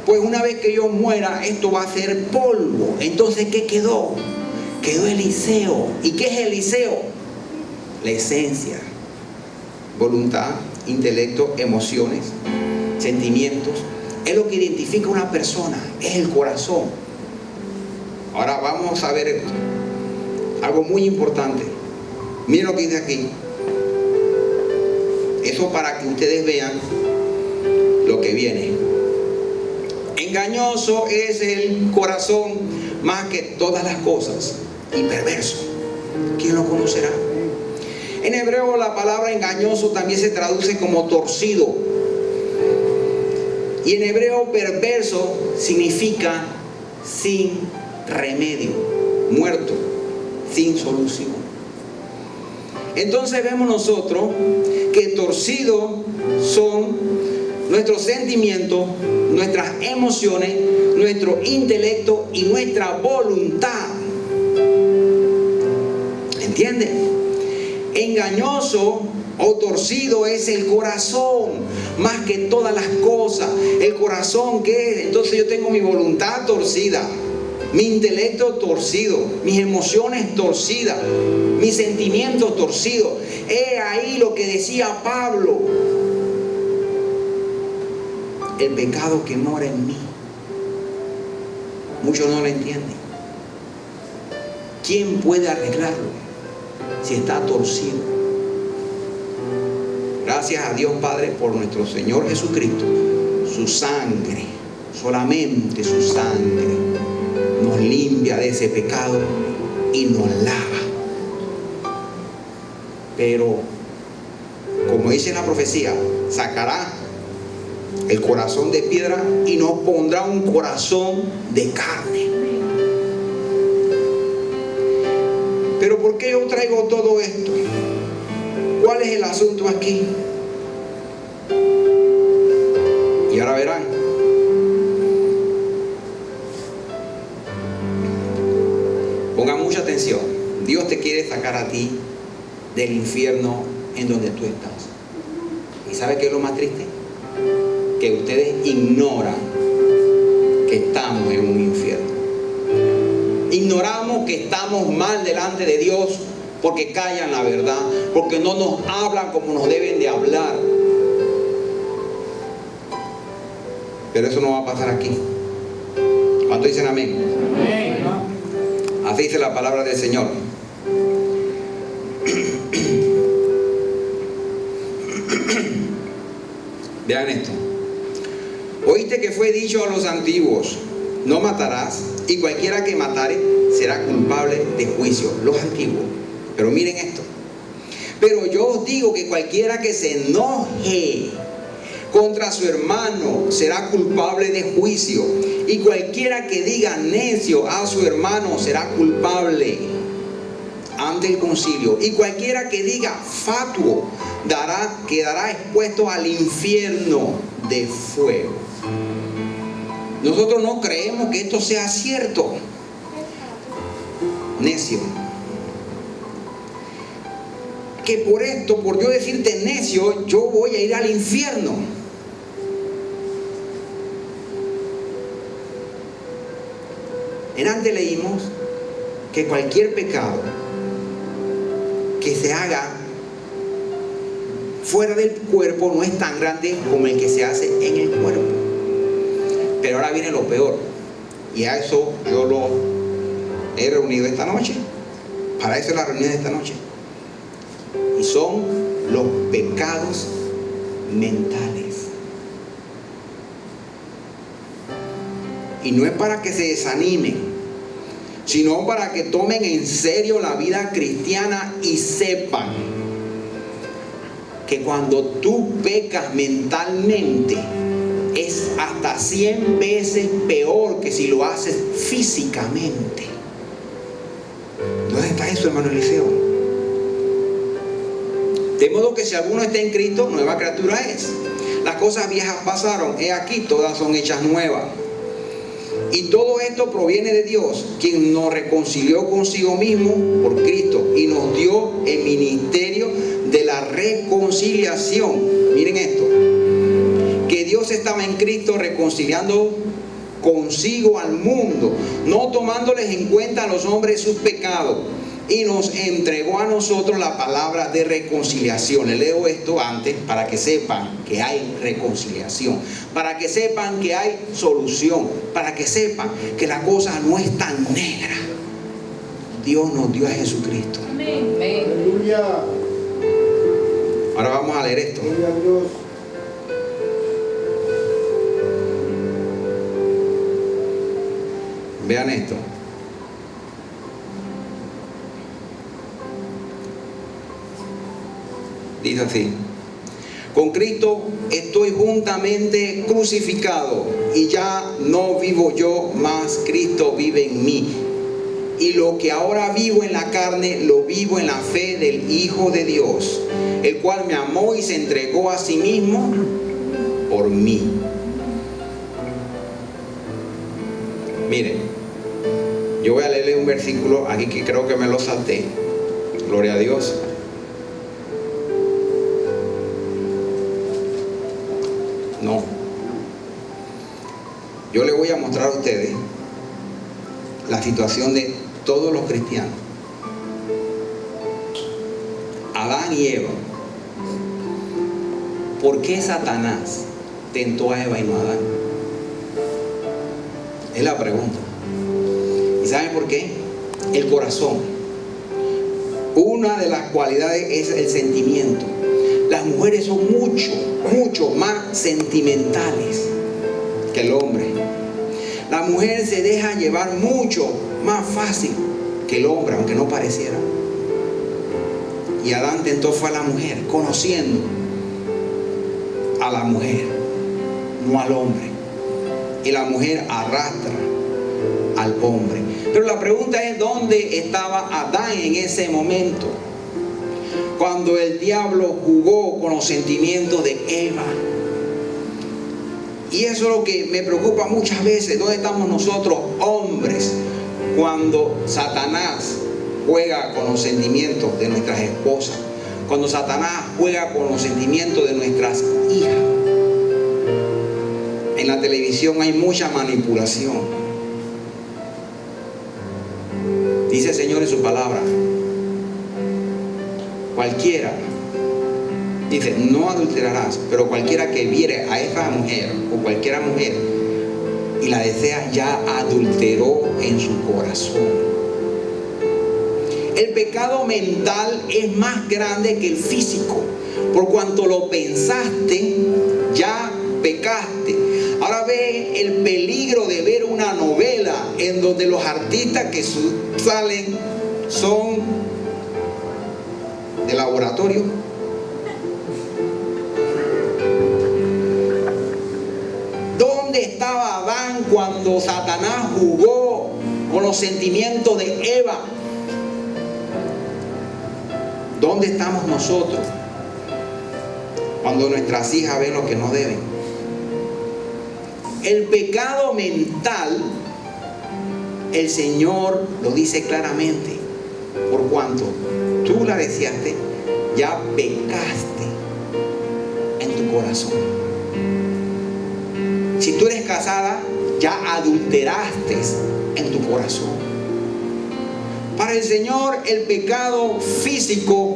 Pues una vez que yo muera, esto va a ser polvo. Entonces, ¿qué quedó? Quedó Eliseo. ¿Y qué es Eliseo? La esencia. Voluntad, intelecto, emociones, sentimientos. Es lo que identifica a una persona, es el corazón. Ahora vamos a ver algo muy importante. Miren lo que dice aquí. Eso para que ustedes vean lo que viene. Engañoso es el corazón más que todas las cosas, y perverso. ¿Quién lo conocerá? En hebreo la palabra engañoso también se traduce como torcido, Y en hebreo perverso significa sin remedio, muerto, sin solución. Entonces vemos nosotros que torcidos son nuestros sentimientos, nuestras emociones, nuestro intelecto y nuestra voluntad. ¿Entiende? Engañoso o torcido es el corazón, más que todas las cosas. El corazón, ¿qué es? Entonces yo tengo mi voluntad torcida, mi intelecto torcido, mis emociones torcidas, mis sentimientos torcidos. He ahí lo que decía Pablo: el pecado que mora en mí. Muchos no lo entienden. ¿Quién puede arreglarlo si está torcido? Gracias a Dios Padre por nuestro Señor Jesucristo. Su sangre, solamente su sangre, nos limpia de ese pecado y nos lava. Pero, como dice la profecía, sacará el corazón de piedra y nos pondrá un corazón de carne. Pero ¿por qué yo traigo todo esto? ¿Cuál es el asunto aquí? Y ahora verán. Pongan mucha atención. Dios te quiere sacar a ti del infierno en donde tú estás. ¿Y sabe qué es lo más triste? Que ustedes ignoran que estamos en un infierno. Ignoramos que estamos mal delante de Dios porque callan la verdad, porque no nos hablan como nos deben de hablar. Pero eso no va a pasar aquí. ¿Cuántos dicen amén? Amén. Así dice la palabra del Señor. Vean esto. Oíste que fue dicho a los antiguos: no matarás, y cualquiera que matare será culpable de juicio. Los antiguos. Pero miren esto. Pero yo os digo que cualquiera que se enoje contra su hermano será culpable de juicio, y cualquiera que diga necio a su hermano será culpable ante el concilio, y cualquiera que diga fatuo quedará expuesto al infierno de fuego. Nosotros no creemos que esto sea cierto. Necio. Que por esto, por yo decirte necio, yo voy a ir al infierno. En antes leímos que cualquier pecado que se haga fuera del cuerpo no es tan grande como el que se hace en el cuerpo. Pero ahora viene lo peor, y a eso yo lo he reunido esta noche. Para eso es la reunión de esta noche. Y son los pecados mentales. Y no es para que se desanimen, sino para que tomen en serio la vida cristiana y sepan que cuando tú pecas mentalmente es hasta 100 veces peor que si lo haces físicamente. ¿Dónde está eso, hermano Eliseo? De modo que si alguno está en Cristo, nueva criatura es. Las cosas viejas pasaron, he aquí, todas son hechas nuevas. Y todo esto proviene de Dios, quien nos reconcilió consigo mismo por Cristo y nos dio el ministerio de la reconciliación. Miren esto, que Dios estaba en Cristo reconciliando consigo al mundo, no tomándoles en cuenta a los hombres sus pecados, y nos entregó a nosotros la palabra de reconciliación. Le leo esto antes para que sepan que hay reconciliación, para que sepan que hay solución, para que sepan que la cosa no es tan negra. Dios nos dio a Jesucristo. Amén. Aleluya. Ahora vamos a leer esto. Gloria a Dios. Vean esto. Dice así: Con Cristo estoy juntamente crucificado y ya no vivo yo, mas Cristo vive en mí. Y lo que ahora vivo en la carne, lo vivo en la fe del Hijo de Dios, el cual me amó y se entregó a sí mismo por mí. Miren, yo voy a leerle un versículo aquí que creo que me lo salté. Gloria a Dios. No. Yo les voy a mostrar a ustedes la situación de todos los cristianos. Adán y Eva. ¿Por qué Satanás tentó a Eva y no a Adán? Es la pregunta. ¿Y saben por qué? El corazón. Una de las cualidades es el sentimiento. Las mujeres son mucho más sentimentales que el hombre. La mujer se deja llevar mucho más fácil que el hombre, aunque no pareciera. Y Adán tentó fue a la mujer, conociendo a la mujer, no al hombre. Y la mujer arrastra al hombre. Pero la pregunta es, ¿dónde estaba Adán en ese momento? Cuando el diablo jugó con los sentimientos de Eva. Y eso es lo que me preocupa muchas veces. ¿Dónde estamos nosotros, hombres, cuando Satanás juega con los sentimientos de nuestras esposas? Cuando Satanás juega con los sentimientos de nuestras hijas. En la televisión hay mucha manipulación. Dice el Señor en su palabra, cualquiera, dice, no adulterarás, pero cualquiera que viere a esa mujer o cualquiera mujer y la desea, ya adulteró en su corazón. El pecado mental es más grande que el físico. Por cuanto lo pensaste, ya pecaste. Ahora ve el peligro de ver una novela en donde los artistas que salen son de laboratorio. ¿Dónde estaba Adán cuando Satanás jugó con los sentimientos de Eva? ¿Dónde estamos nosotros cuando nuestras hijas ven lo que no deben? El pecado mental, el Señor lo dice claramente. Por cuanto tú la deseaste, ya pecaste en tu corazón. Si tú eres casada, ya adulteraste en tu corazón. Para el Señor, el pecado físico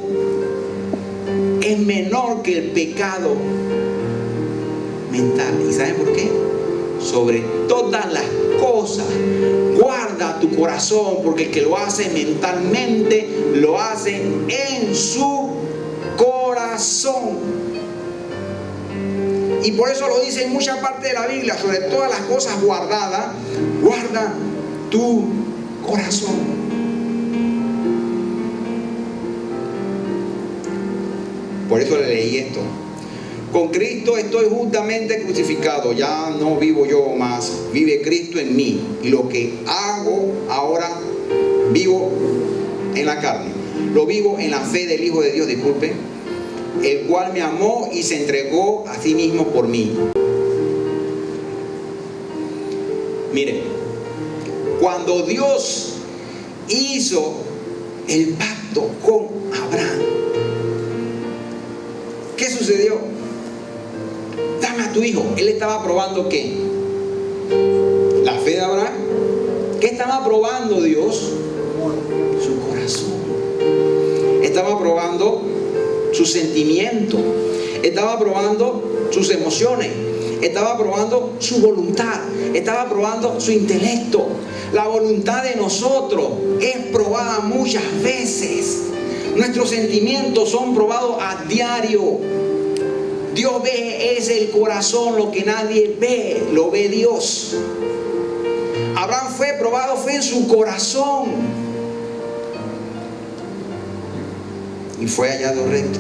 es menor que el pecado mental. ¿Y saben por qué? Sobre todas las cosas, guarda tu corazón, porque el que lo hace mentalmente, lo hace en su corazón. Y por eso lo dice en muchas partes de la Biblia, sobre todas las cosas guardadas, guarda tu corazón. Por eso le leí esto. Con Cristo estoy juntamente crucificado, ya no vivo yo más, vive Cristo en mí. Y lo que hago ahora, vivo en la carne, lo vivo en la fe del Hijo de Dios, disculpe, el cual me amó y se entregó a sí mismo por mí. Mire, cuando Dios hizo el pacto con Abraham, ¿qué sucedió? Dame a tu hijo. Él estaba probando ¿qué? La fe de Abraham. ¿Qué estaba probando Dios? Su corazón. Estaba probando su sentimiento. Estaba probando sus emociones. Estaba probando su voluntad. Estaba probando su intelecto. La voluntad de nosotros es probada muchas veces. Nuestros sentimientos son probados a diario. Dios ve es el corazón, lo que nadie ve, lo ve Dios. Abraham fue probado, fue en su corazón. Y fue hallado recto.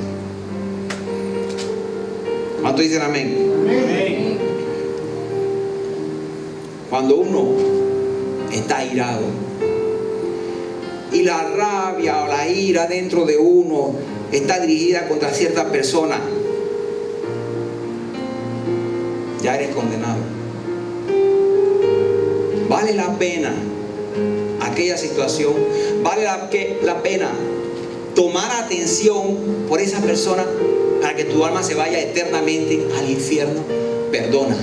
¿Cuántos dicen amén? Amén. Cuando uno está airado y la rabia o la ira dentro de uno está dirigida contra cierta persona, ya eres condenado. Vale la pena aquella situación, vale la pena tomar atención por esa persona para que tu alma se vaya eternamente al infierno. Perdona,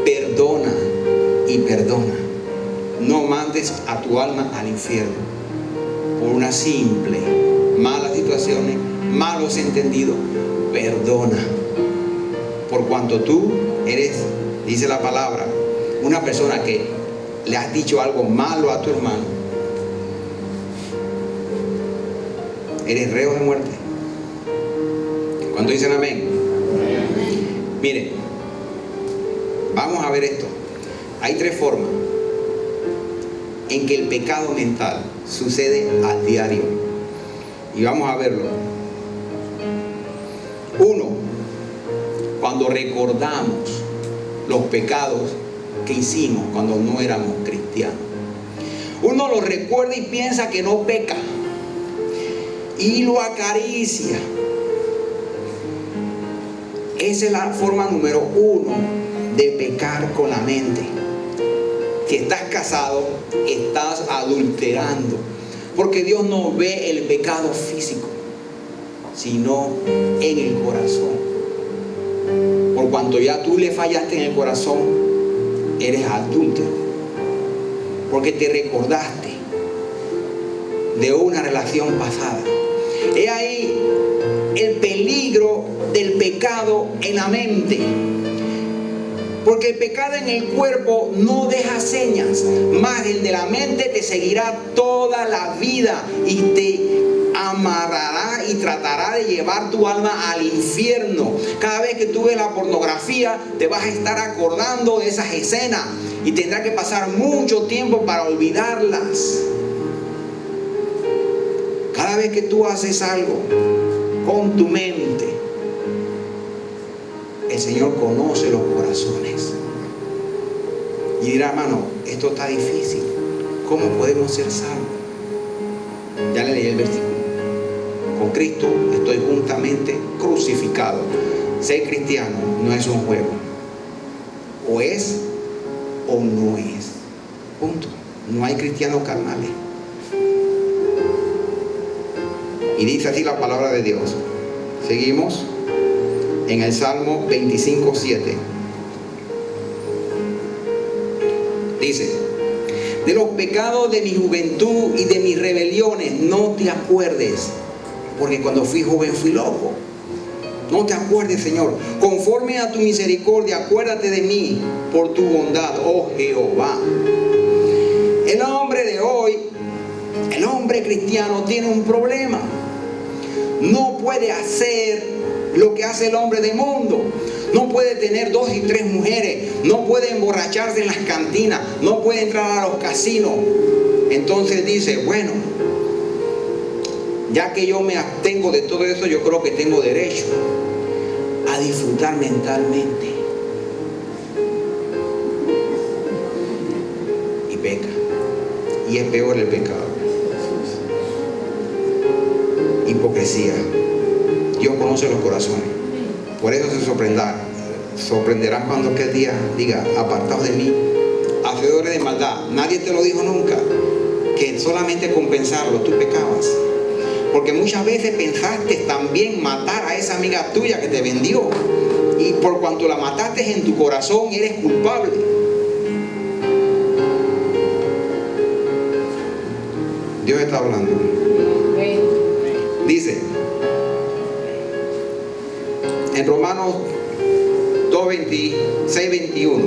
perdona y perdona. No mandes a tu alma al infierno por una simple malas situaciones, malos entendidos. Perdona, por cuanto tú eres, dice la palabra, una persona que le has dicho algo malo a tu hermano, eres reo de muerte. ¿Cuántos dicen amén? Miren, vamos a ver esto. Hay tres formas en que el pecado mental sucede al diario, y vamos a verlo. Uno, cuando recordamos los pecados que hicimos cuando no éramos cristianos. Uno lo recuerda y piensa que no peca y lo acaricia. Esa es la forma número uno de pecar con la mente. Si estás casado, estás adulterando, porque Dios no ve el pecado físico, sino en el corazón. Por cuanto ya tú le fallaste en el corazón, eres adúltero, porque te recordaste de una relación pasada. He ahí el peligro del pecado en la mente, porque el pecado en el cuerpo no deja señas, mas el de la mente te seguirá toda la vida y te amarrará y tratará de llevar tu alma al infierno. Cada vez que tú ves la pornografía, te vas a estar acordando de esas escenas y tendrás que pasar mucho tiempo para olvidarlas. Cada vez que tú haces algo con tu mente, el Señor conoce los corazones y dirá: hermano, esto está difícil, ¿cómo podemos ser salvos? Ya le leí el versículo. Con Cristo estoy juntamente crucificado. Ser cristiano no es un juego. O es o no es. Punto. No hay cristianos carnales. Y dice así la palabra de Dios. Seguimos en el Salmo 25:7. Dice: de los pecados de mi juventud y de mis rebeliones no te acuerdes, porque cuando fui joven fui loco. No te acuerdes, Señor. Conforme a tu misericordia, acuérdate de mí por tu bondad, oh Jehová. El hombre de hoy, el hombre cristiano, tiene un problema. No puede hacer lo que hace el hombre del mundo. No puede tener 2 y 3 mujeres. No puede emborracharse en las cantinas. No puede entrar a los casinos. Entonces dice: bueno, ya que yo me abstengo de todo eso, yo creo que tengo derecho a disfrutar mentalmente. Y peca. Y es peor el pecado. Hipocresía. Dios conoce los corazones. Por eso se sorprenderán cuando aquel día diga: apartaos de mí, hacedores de maldad. Nadie te lo dijo nunca, que solamente con pensarlo tú pecabas. Porque muchas veces pensaste también matar a esa amiga tuya que te vendió, y por cuanto la mataste en tu corazón, eres culpable. Dios está hablando. Dice en Romanos 2:26-21: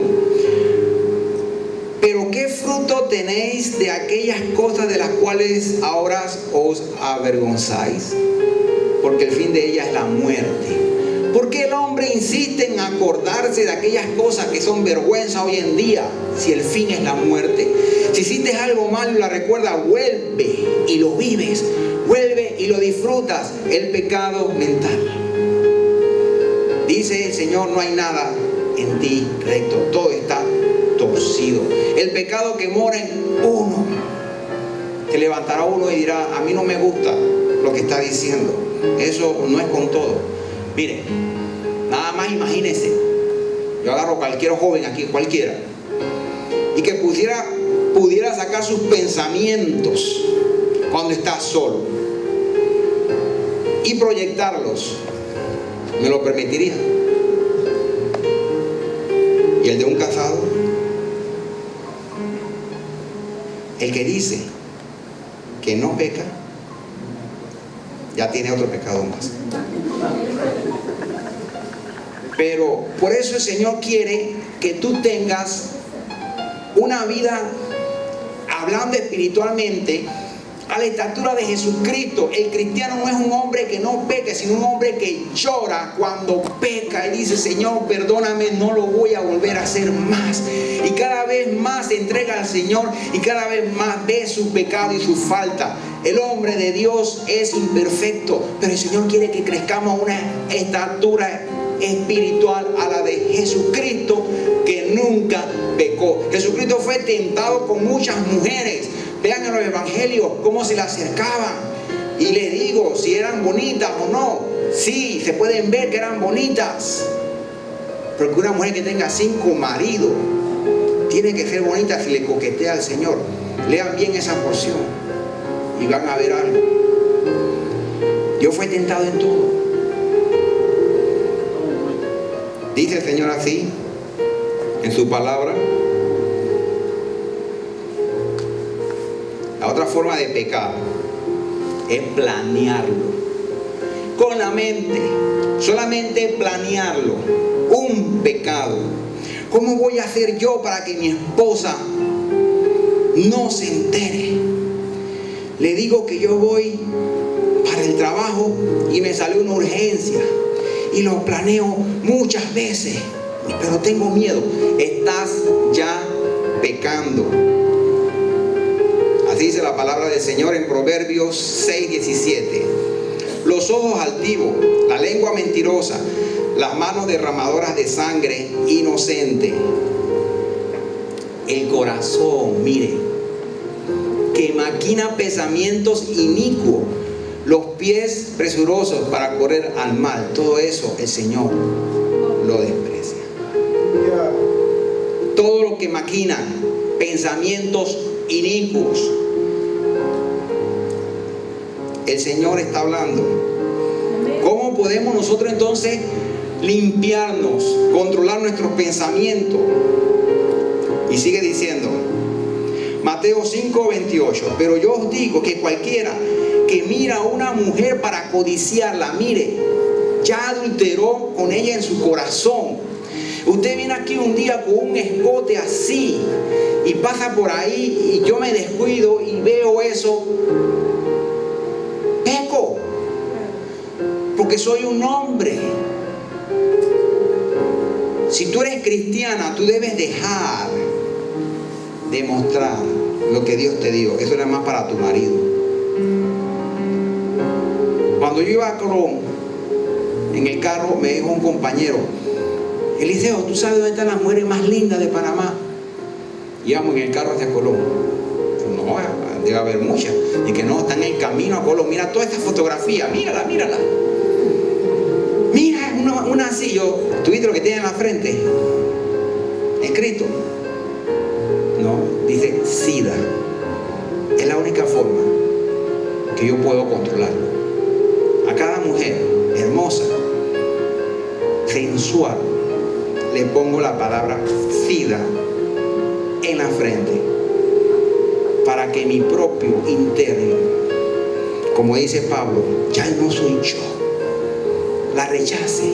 pero ¿qué fruto tenéis de aquellas cosas de las cuales ahora os avergonzáis? Porque el fin de ellas es la muerte. ¿Por qué el hombre insiste en acordarse de aquellas cosas que son vergüenza hoy en día, si el fin es la muerte? Si hiciste algo malo y la recuerdas, vuelve y lo vives, vuelve y lo disfrutas. El pecado mental. Dice el Señor, no hay nada en ti recto, todo está torcido. El pecado que mora en uno, se levantará uno y dirá, a mí no me gusta lo que está diciendo. Eso no es con todo. Mire, nada más imagínense, yo agarro cualquier joven aquí, cualquiera, y que pudiera sacar sus pensamientos cuando está solo y proyectarlos. ¿Me lo permitiría? ¿Y el de un casado? El que dice que no peca, ya tiene otro pecado más. Pero por eso el Señor quiere que tú tengas una vida hablando espiritualmente a la estatura de Jesucristo. El cristiano no es un hombre que no peque, sino un hombre que llora cuando peca y dice, Señor, perdóname, no lo voy a volver a hacer más. Y cada vez más se entrega al Señor y cada vez más ve su pecado y su falta. El hombre de Dios es imperfecto, pero el Señor quiere que crezcamos a una estatura espiritual a la de Jesucristo, que nunca pecó. Jesucristo fue tentado con muchas mujeres. Vean en los evangelios cómo se le acercaban. Y les digo, si eran bonitas o no. Sí, se pueden ver que eran bonitas. Porque una mujer que tenga 5 maridos tiene que ser bonita si le coquetea al Señor. Lean bien esa porción y van a ver algo. Dios fue tentado en todo. Dice el Señor así en su palabra. La otra forma de pecar es planearlo con la mente, solamente planearlo. Un pecado. ¿Cómo voy a hacer yo para que mi esposa no se entere? Le digo que yo voy para el trabajo y me salió una urgencia y lo planeo muchas veces, pero tengo miedo. Estás ya pecando. Así dice la palabra del Señor en Proverbios 6:17. Los ojos altivos, la lengua mentirosa, las manos derramadoras de sangre inocente. El corazón, mire, que maquina pensamientos inicuos, los pies presurosos para correr al mal. Todo eso el Señor lo desprecia. Todo lo que maquina pensamientos inicuos, el Señor está hablando. ¿Cómo podemos nosotros entonces limpiarnos, controlar nuestros pensamientos? Y sigue diciendo, Mateo 5:28, pero yo os digo que cualquiera que mira a una mujer para codiciarla, mire, ya adulteró con ella en su corazón. Usted viene aquí un día con un escote así y pasa por ahí y yo me descuido y veo eso, peco, porque soy un hombre. Si tú eres cristiana, tú debes dejar de mostrar lo que Dios te dio. Eso no es más para tu marido. Cuando yo iba a Colón, en el carro me dijo un compañero, Eliseo, ¿tú sabes dónde están las mujeres más lindas de Panamá? Íbamos en el carro hacia Colón. No, debe haber muchas. Y que no, están en el camino a Colón. Mira toda esta fotografía, mírala, mírala. Mira, una así. ¿Tú viste lo que tiene en la frente? Escrito. No, dice SIDA. Es la única forma que yo puedo controlarlo. A cada mujer hermosa, sensual, le pongo la palabra SIDA en la frente para que mi propio interno, como dice Pablo, ya no soy yo, la rechace.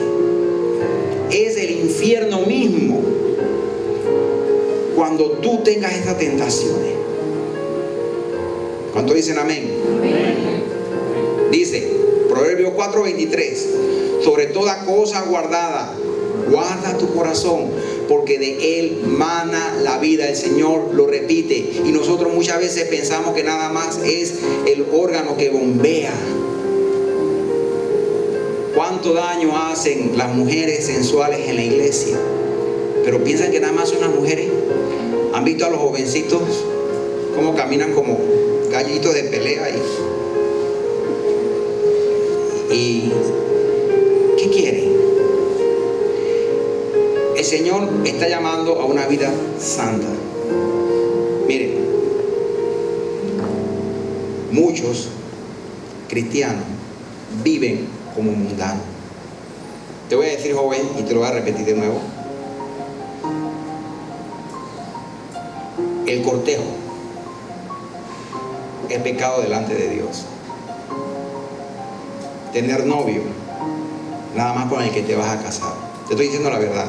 Es el infierno mismo cuando tú tengas estas tentaciones. ¿Cuántos dicen amén? Amén. Dice Proverbios 4:23, sobre toda cosa guardada, guarda tu corazón, porque de él mana la vida. El Señor lo repite y nosotros muchas veces pensamos que nada más es el órgano que bombea. cuánto daño hacen las mujeres sensuales en la iglesia, pero piensan que nada más son las mujeres. ¿Han visto a los jovencitos cómo caminan como gallitos de pelea? ¿Y qué quieren? El Señor está llamando a una vida santa. Miren, muchos cristianos viven como mundanos. Te voy a decir, joven, y te lo voy a repetir de nuevo. El cortejo es pecado delante de Dios. Tener novio, nada más con el que te vas a casar. Te estoy diciendo la verdad.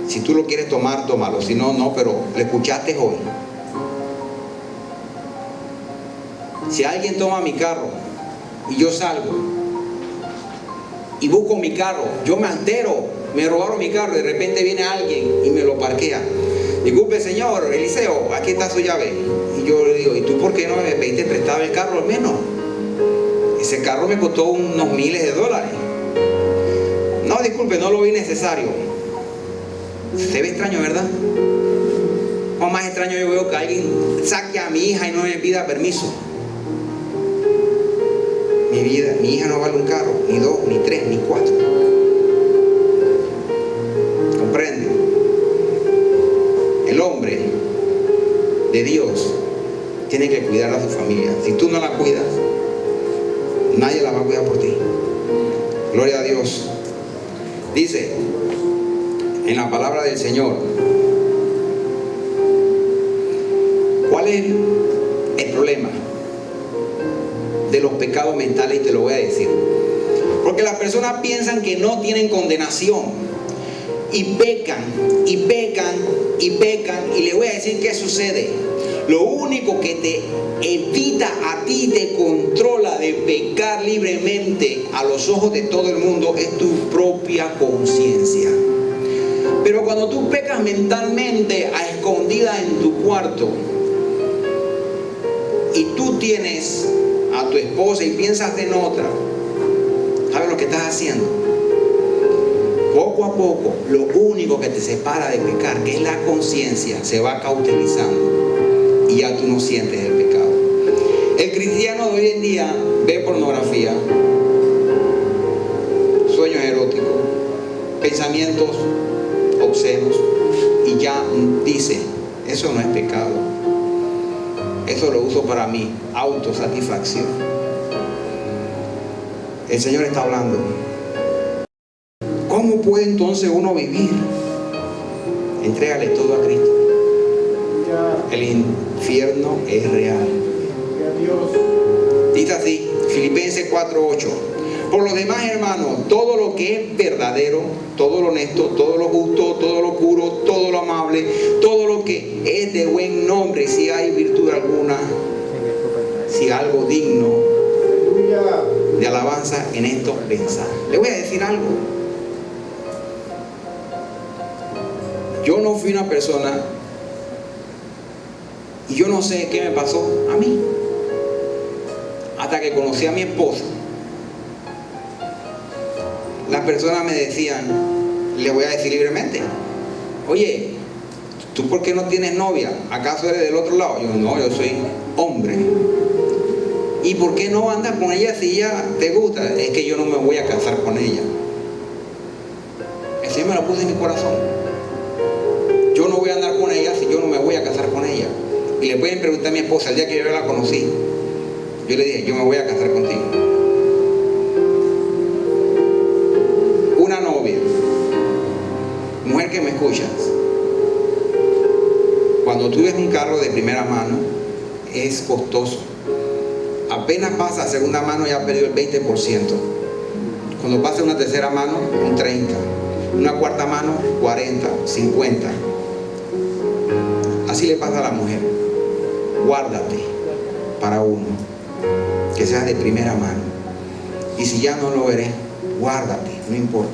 Si tú lo quieres tomar, tómalo. Si no, no, pero lo escuchaste hoy. Si alguien toma mi carro y yo salgo y busco mi carro, yo me altero, me robaron mi carro, de repente viene alguien y me lo parquea. Disculpe, señor Eliseo, aquí está su llave. Y yo le digo, ¿y tú por qué no me pediste prestado el carro al menos? Ese carro me costó unos miles de dólares. No, disculpe, no lo vi necesario. Se ve extraño, ¿verdad? O más extraño yo veo que alguien saque a mi hija y no me pida permiso. Mi hija no vale un carro, ni 2, ni 3, ni 4. ¿Comprende? El hombre de Dios tiene que cuidar a su familia. Si tú no la cuidas, nadie la va a cuidar por ti. Gloria a Dios. Dice en la palabra del Señor, ¿cuál es el problema de los pecados mentales? Y te lo voy a decir. Porque las personas piensan que no tienen condenación y pecan, y pecan, y pecan. Y les voy a decir qué sucede. Lo único que te evita a ti, te controla de pecar libremente a los ojos de todo el mundo, es tu propia conciencia. Pero cuando tú pecas mentalmente a escondidas en tu cuarto y tú tienes a tu esposa y piensas en otra, ¿sabes lo que estás haciendo? Poco a poco, lo único que te separa de pecar, que es la conciencia, se va cauterizando y ya tú no sientes el pecado. El cristiano de hoy en día ve pornografía, sueños eróticos, pensamientos obscenos y ya dice, eso no es pecado, eso lo uso para mi autosatisfacción. El Señor está hablando. ¿Cómo puede entonces uno vivir? Entrégale todo a Cristo. El infierno es real. Dice así, Filipenses 4:8. Por lo demás, hermanos, todo lo que es verdadero, todo lo honesto, todo lo justo, todo lo puro, todo lo amable, todo lo que es de buen nombre, si hay virtud alguna, si algo digno de alabanza, en esto pensar. Le voy a decir algo. Yo no fui una persona y yo no sé qué me pasó a mí hasta que conocí a mi esposa. Las personas me decían, le voy a decir libremente, oye, ¿tú por qué no tienes novia? ¿Acaso eres del otro lado? Yo, no, yo soy hombre. ¿Y por qué no andas con ella si ella te gusta? Es que yo no me voy a casar con ella. El Señor me lo puso en mi corazón. Yo no voy a andar con ella si yo no me voy a casar con ella. Y le pueden preguntar a mi esposa el día que yo la conocí. Yo le dije, yo me voy a casar contigo. Una novia, mujer que me escuchas, cuando tú ves un carro de primera mano, es costoso. Apenas pasa a segunda mano ya perdió el 20%. Cuando pasa una tercera mano, un 30%. Una cuarta mano, 40%, 50%. Así le pasa a la mujer. Guárdate para uno, que seas de primera mano. Y si ya no lo eres, guárdate, no importa.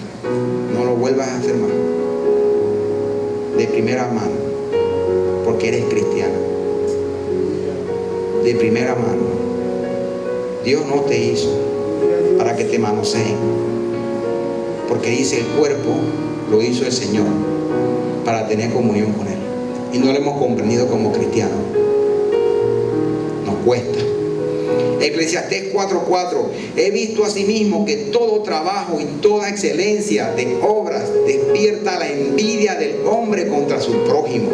No lo vuelvas a hacer más. De primera mano, porque eres cristiana. De primera mano. Dios no te hizo para que te manoseen. Porque dice, el cuerpo lo hizo el Señor para tener comunión con Él. Y no lo hemos comprendido como cristianos. Nos cuesta. Eclesiastés 4:4. He visto asimismo que todo trabajo y toda excelencia de obras despierta la envidia del hombre contra su prójimo.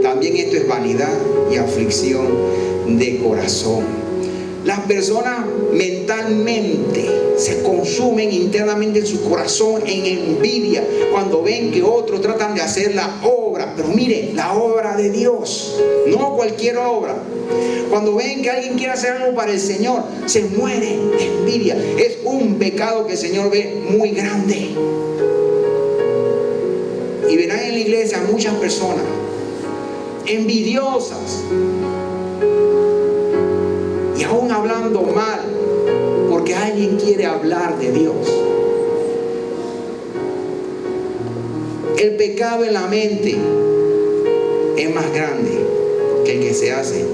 También esto es vanidad y aflicción de corazón. Las personas mentalmente se consumen internamente en su corazón en envidia cuando ven que otros tratan de hacer la obra. Pero mire, la obra de Dios, no cualquier obra. Cuando ven que alguien quiere hacer algo para el Señor, se muere de envidia. Es un pecado que el Señor ve muy grande. Y verán en la iglesia muchas personas envidiosas y aún hablando mal porque alguien quiere hablar de Dios. El pecado en la mente es más grande que el que se hace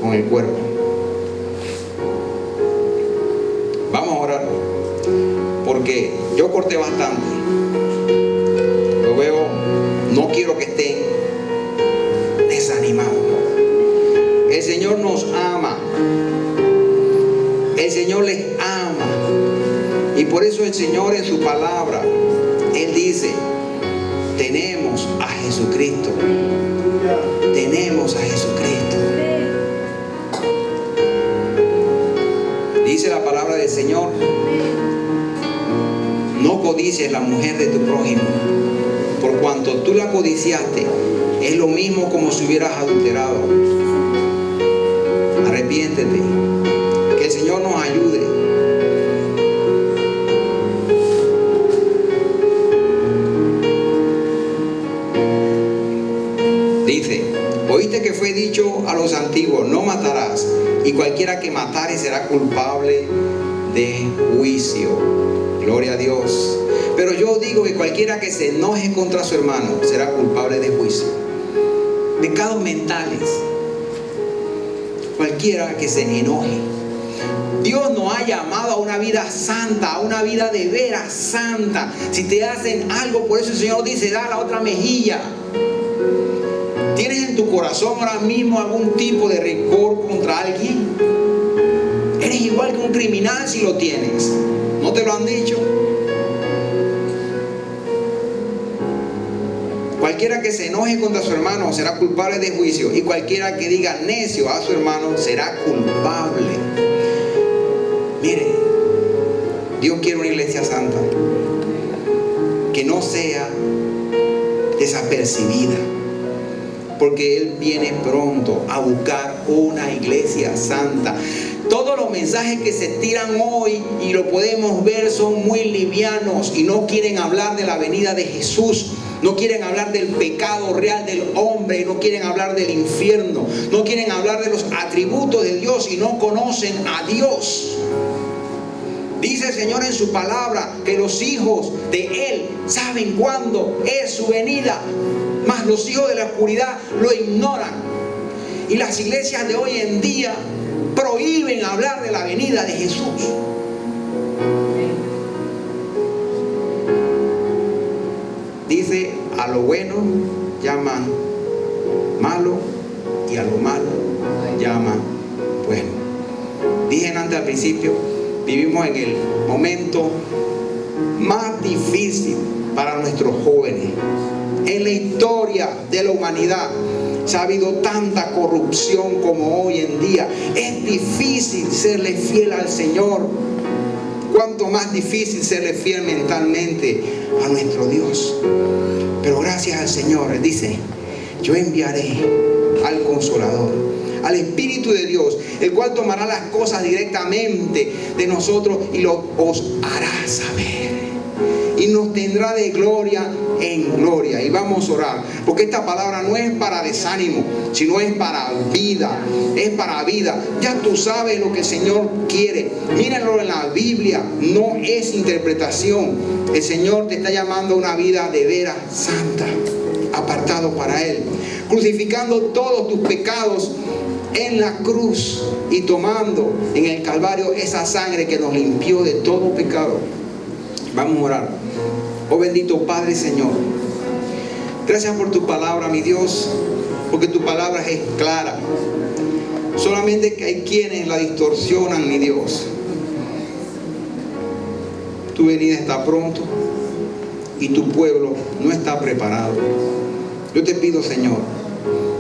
con el cuerpo. Vamos a orar, porque yo corté bastante. Lo veo, no quiero que estén desanimados. El Señor nos ama. El Señor les ama. Y por eso el Señor en su palabra, Él dice, tenemos a Jesucristo. Tenemos a Jesucristo. Dice la palabra del Señor, no codicies la mujer de tu prójimo, por cuanto tú la codiciaste, es lo mismo como si hubieras adulterado. Arrepiéntete. Que el Señor nos ayude. Dice, oíste que fue dicho a los antiguos, no matarás, y cualquiera que matare será culpable de juicio. Gloria a Dios. Pero yo digo que cualquiera que se enoje contra su hermano será culpable de juicio. Pecados mentales. Cualquiera que se enoje. Dios nos ha llamado a una vida santa, a una vida de veras santa. Si te hacen algo, por eso el Señor dice, da la otra mejilla. ¿Tienes en tu corazón ahora mismo algún tipo de rencor contra alguien? Eres igual que un criminal si lo tienes. ¿No te lo han dicho? Cualquiera que se enoje contra su hermano será culpable de juicio, y cualquiera que diga necio a su hermano será culpable. Mire, Dios quiere una iglesia santa que no sea desapercibida, porque Él viene pronto a buscar una iglesia santa. Todos los mensajes que se tiran hoy, y lo podemos ver, son muy livianos y no quieren hablar de la venida de Jesús. No quieren hablar del pecado real del hombre, no quieren hablar del infierno, no quieren hablar de los atributos de Dios y no conocen a Dios. Dice el Señor en su palabra que los hijos de Él saben cuándo es su venida, mas los hijos de la oscuridad lo ignoran. Y las iglesias de hoy en día prohíben hablar de la venida de Jesús. Dice, a lo bueno llaman malo y a lo malo llaman bueno. Dije antes al principio, vivimos en el momento más difícil para nuestros jóvenes. En la historia de la humanidad se ha habido tanta corrupción como hoy en día. Es difícil serle fiel al Señor. Cuánto más difícil serle fiel mentalmente a nuestro Dios. Pero gracias al Señor, Él dice, yo enviaré al Consolador, al Espíritu de Dios, el cual tomará las cosas directamente de nosotros y os hará saber. Y nos tendrá de gloria en gloria. Y vamos a orar, porque esta palabra no es para desánimo, sino es para vida. Es para vida. Ya tú sabes lo que el Señor quiere. Mírenlo en la Biblia, no es interpretación. El Señor te está llamando a una vida de veras santa, apartado para Él, crucificando todos tus pecados en la cruz y tomando en el Calvario esa sangre que nos limpió de todo pecado. Vamos a orar. Oh bendito Padre, Señor, gracias por tu palabra, mi Dios, porque tu palabra es clara. Solamente que hay quienes la distorsionan, mi Dios. Tu venida está pronto y tu pueblo no está preparado. Yo te pido, Señor,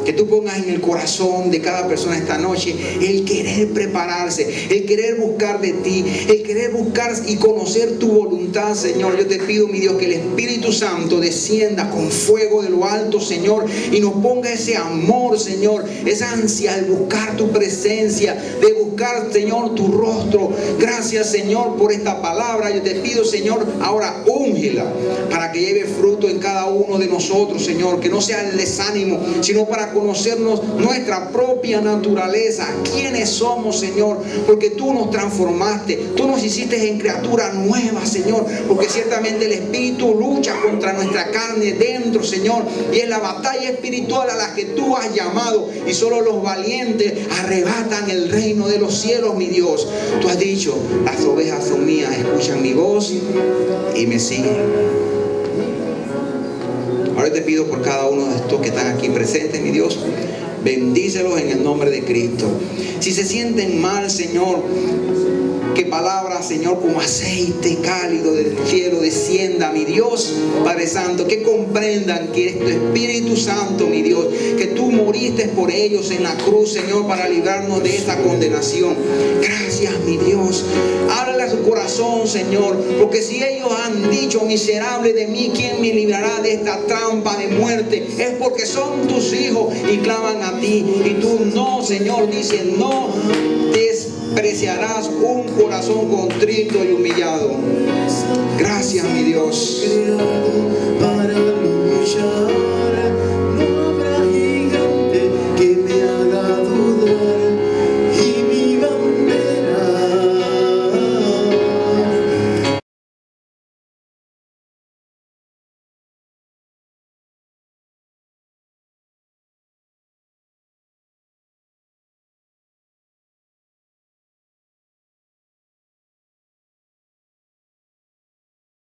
que tú pongas en el corazón de cada persona esta noche el querer prepararse, el querer buscar de ti, el querer buscar y conocer tu voluntad, Señor. Yo te pido, mi Dios, que el Espíritu Santo descienda con fuego de lo alto, Señor, y nos ponga ese amor, Señor, esa ansia de buscar tu presencia, de buscar, Señor, tu rostro. Gracias, Señor, por esta palabra. Yo te pido, Señor, ahora úngela para que lleve fruto en cada uno de nosotros, Señor, que no sea el desánimo, sino para conocernos nuestra propia naturaleza, quiénes somos, Señor, porque tú nos transformaste, tú nos hiciste en criatura nueva, Señor, porque ciertamente el Espíritu lucha contra nuestra carne dentro, Señor, y es la batalla espiritual a la que tú has llamado, y solo los valientes arrebatan el reino de los cielos, mi Dios. Tú has dicho, las ovejas son mías, escuchan mi voz y me siguen. Ahora te pido por cada uno de estos que están aquí presentes, mi Dios, bendícelos en el nombre de Cristo. Si se sienten mal, Señor, que palabra, Señor, como aceite cálido del cielo descienda, mi Dios, Padre Santo, que comprendan que es tu Espíritu Santo, mi Dios, que tú moriste por ellos en la cruz, Señor, para librarnos de esta condenación. Gracias, mi Dios. Háblale a su corazón, Señor, porque si ellos han dicho, miserable de mí, ¿quién me librará de esta trampa de muerte? Es porque son tus hijos y claman a ti. Y tú no, Señor, dice, no despreciarás un corazón contrito y humillado. Gracias, mi Dios.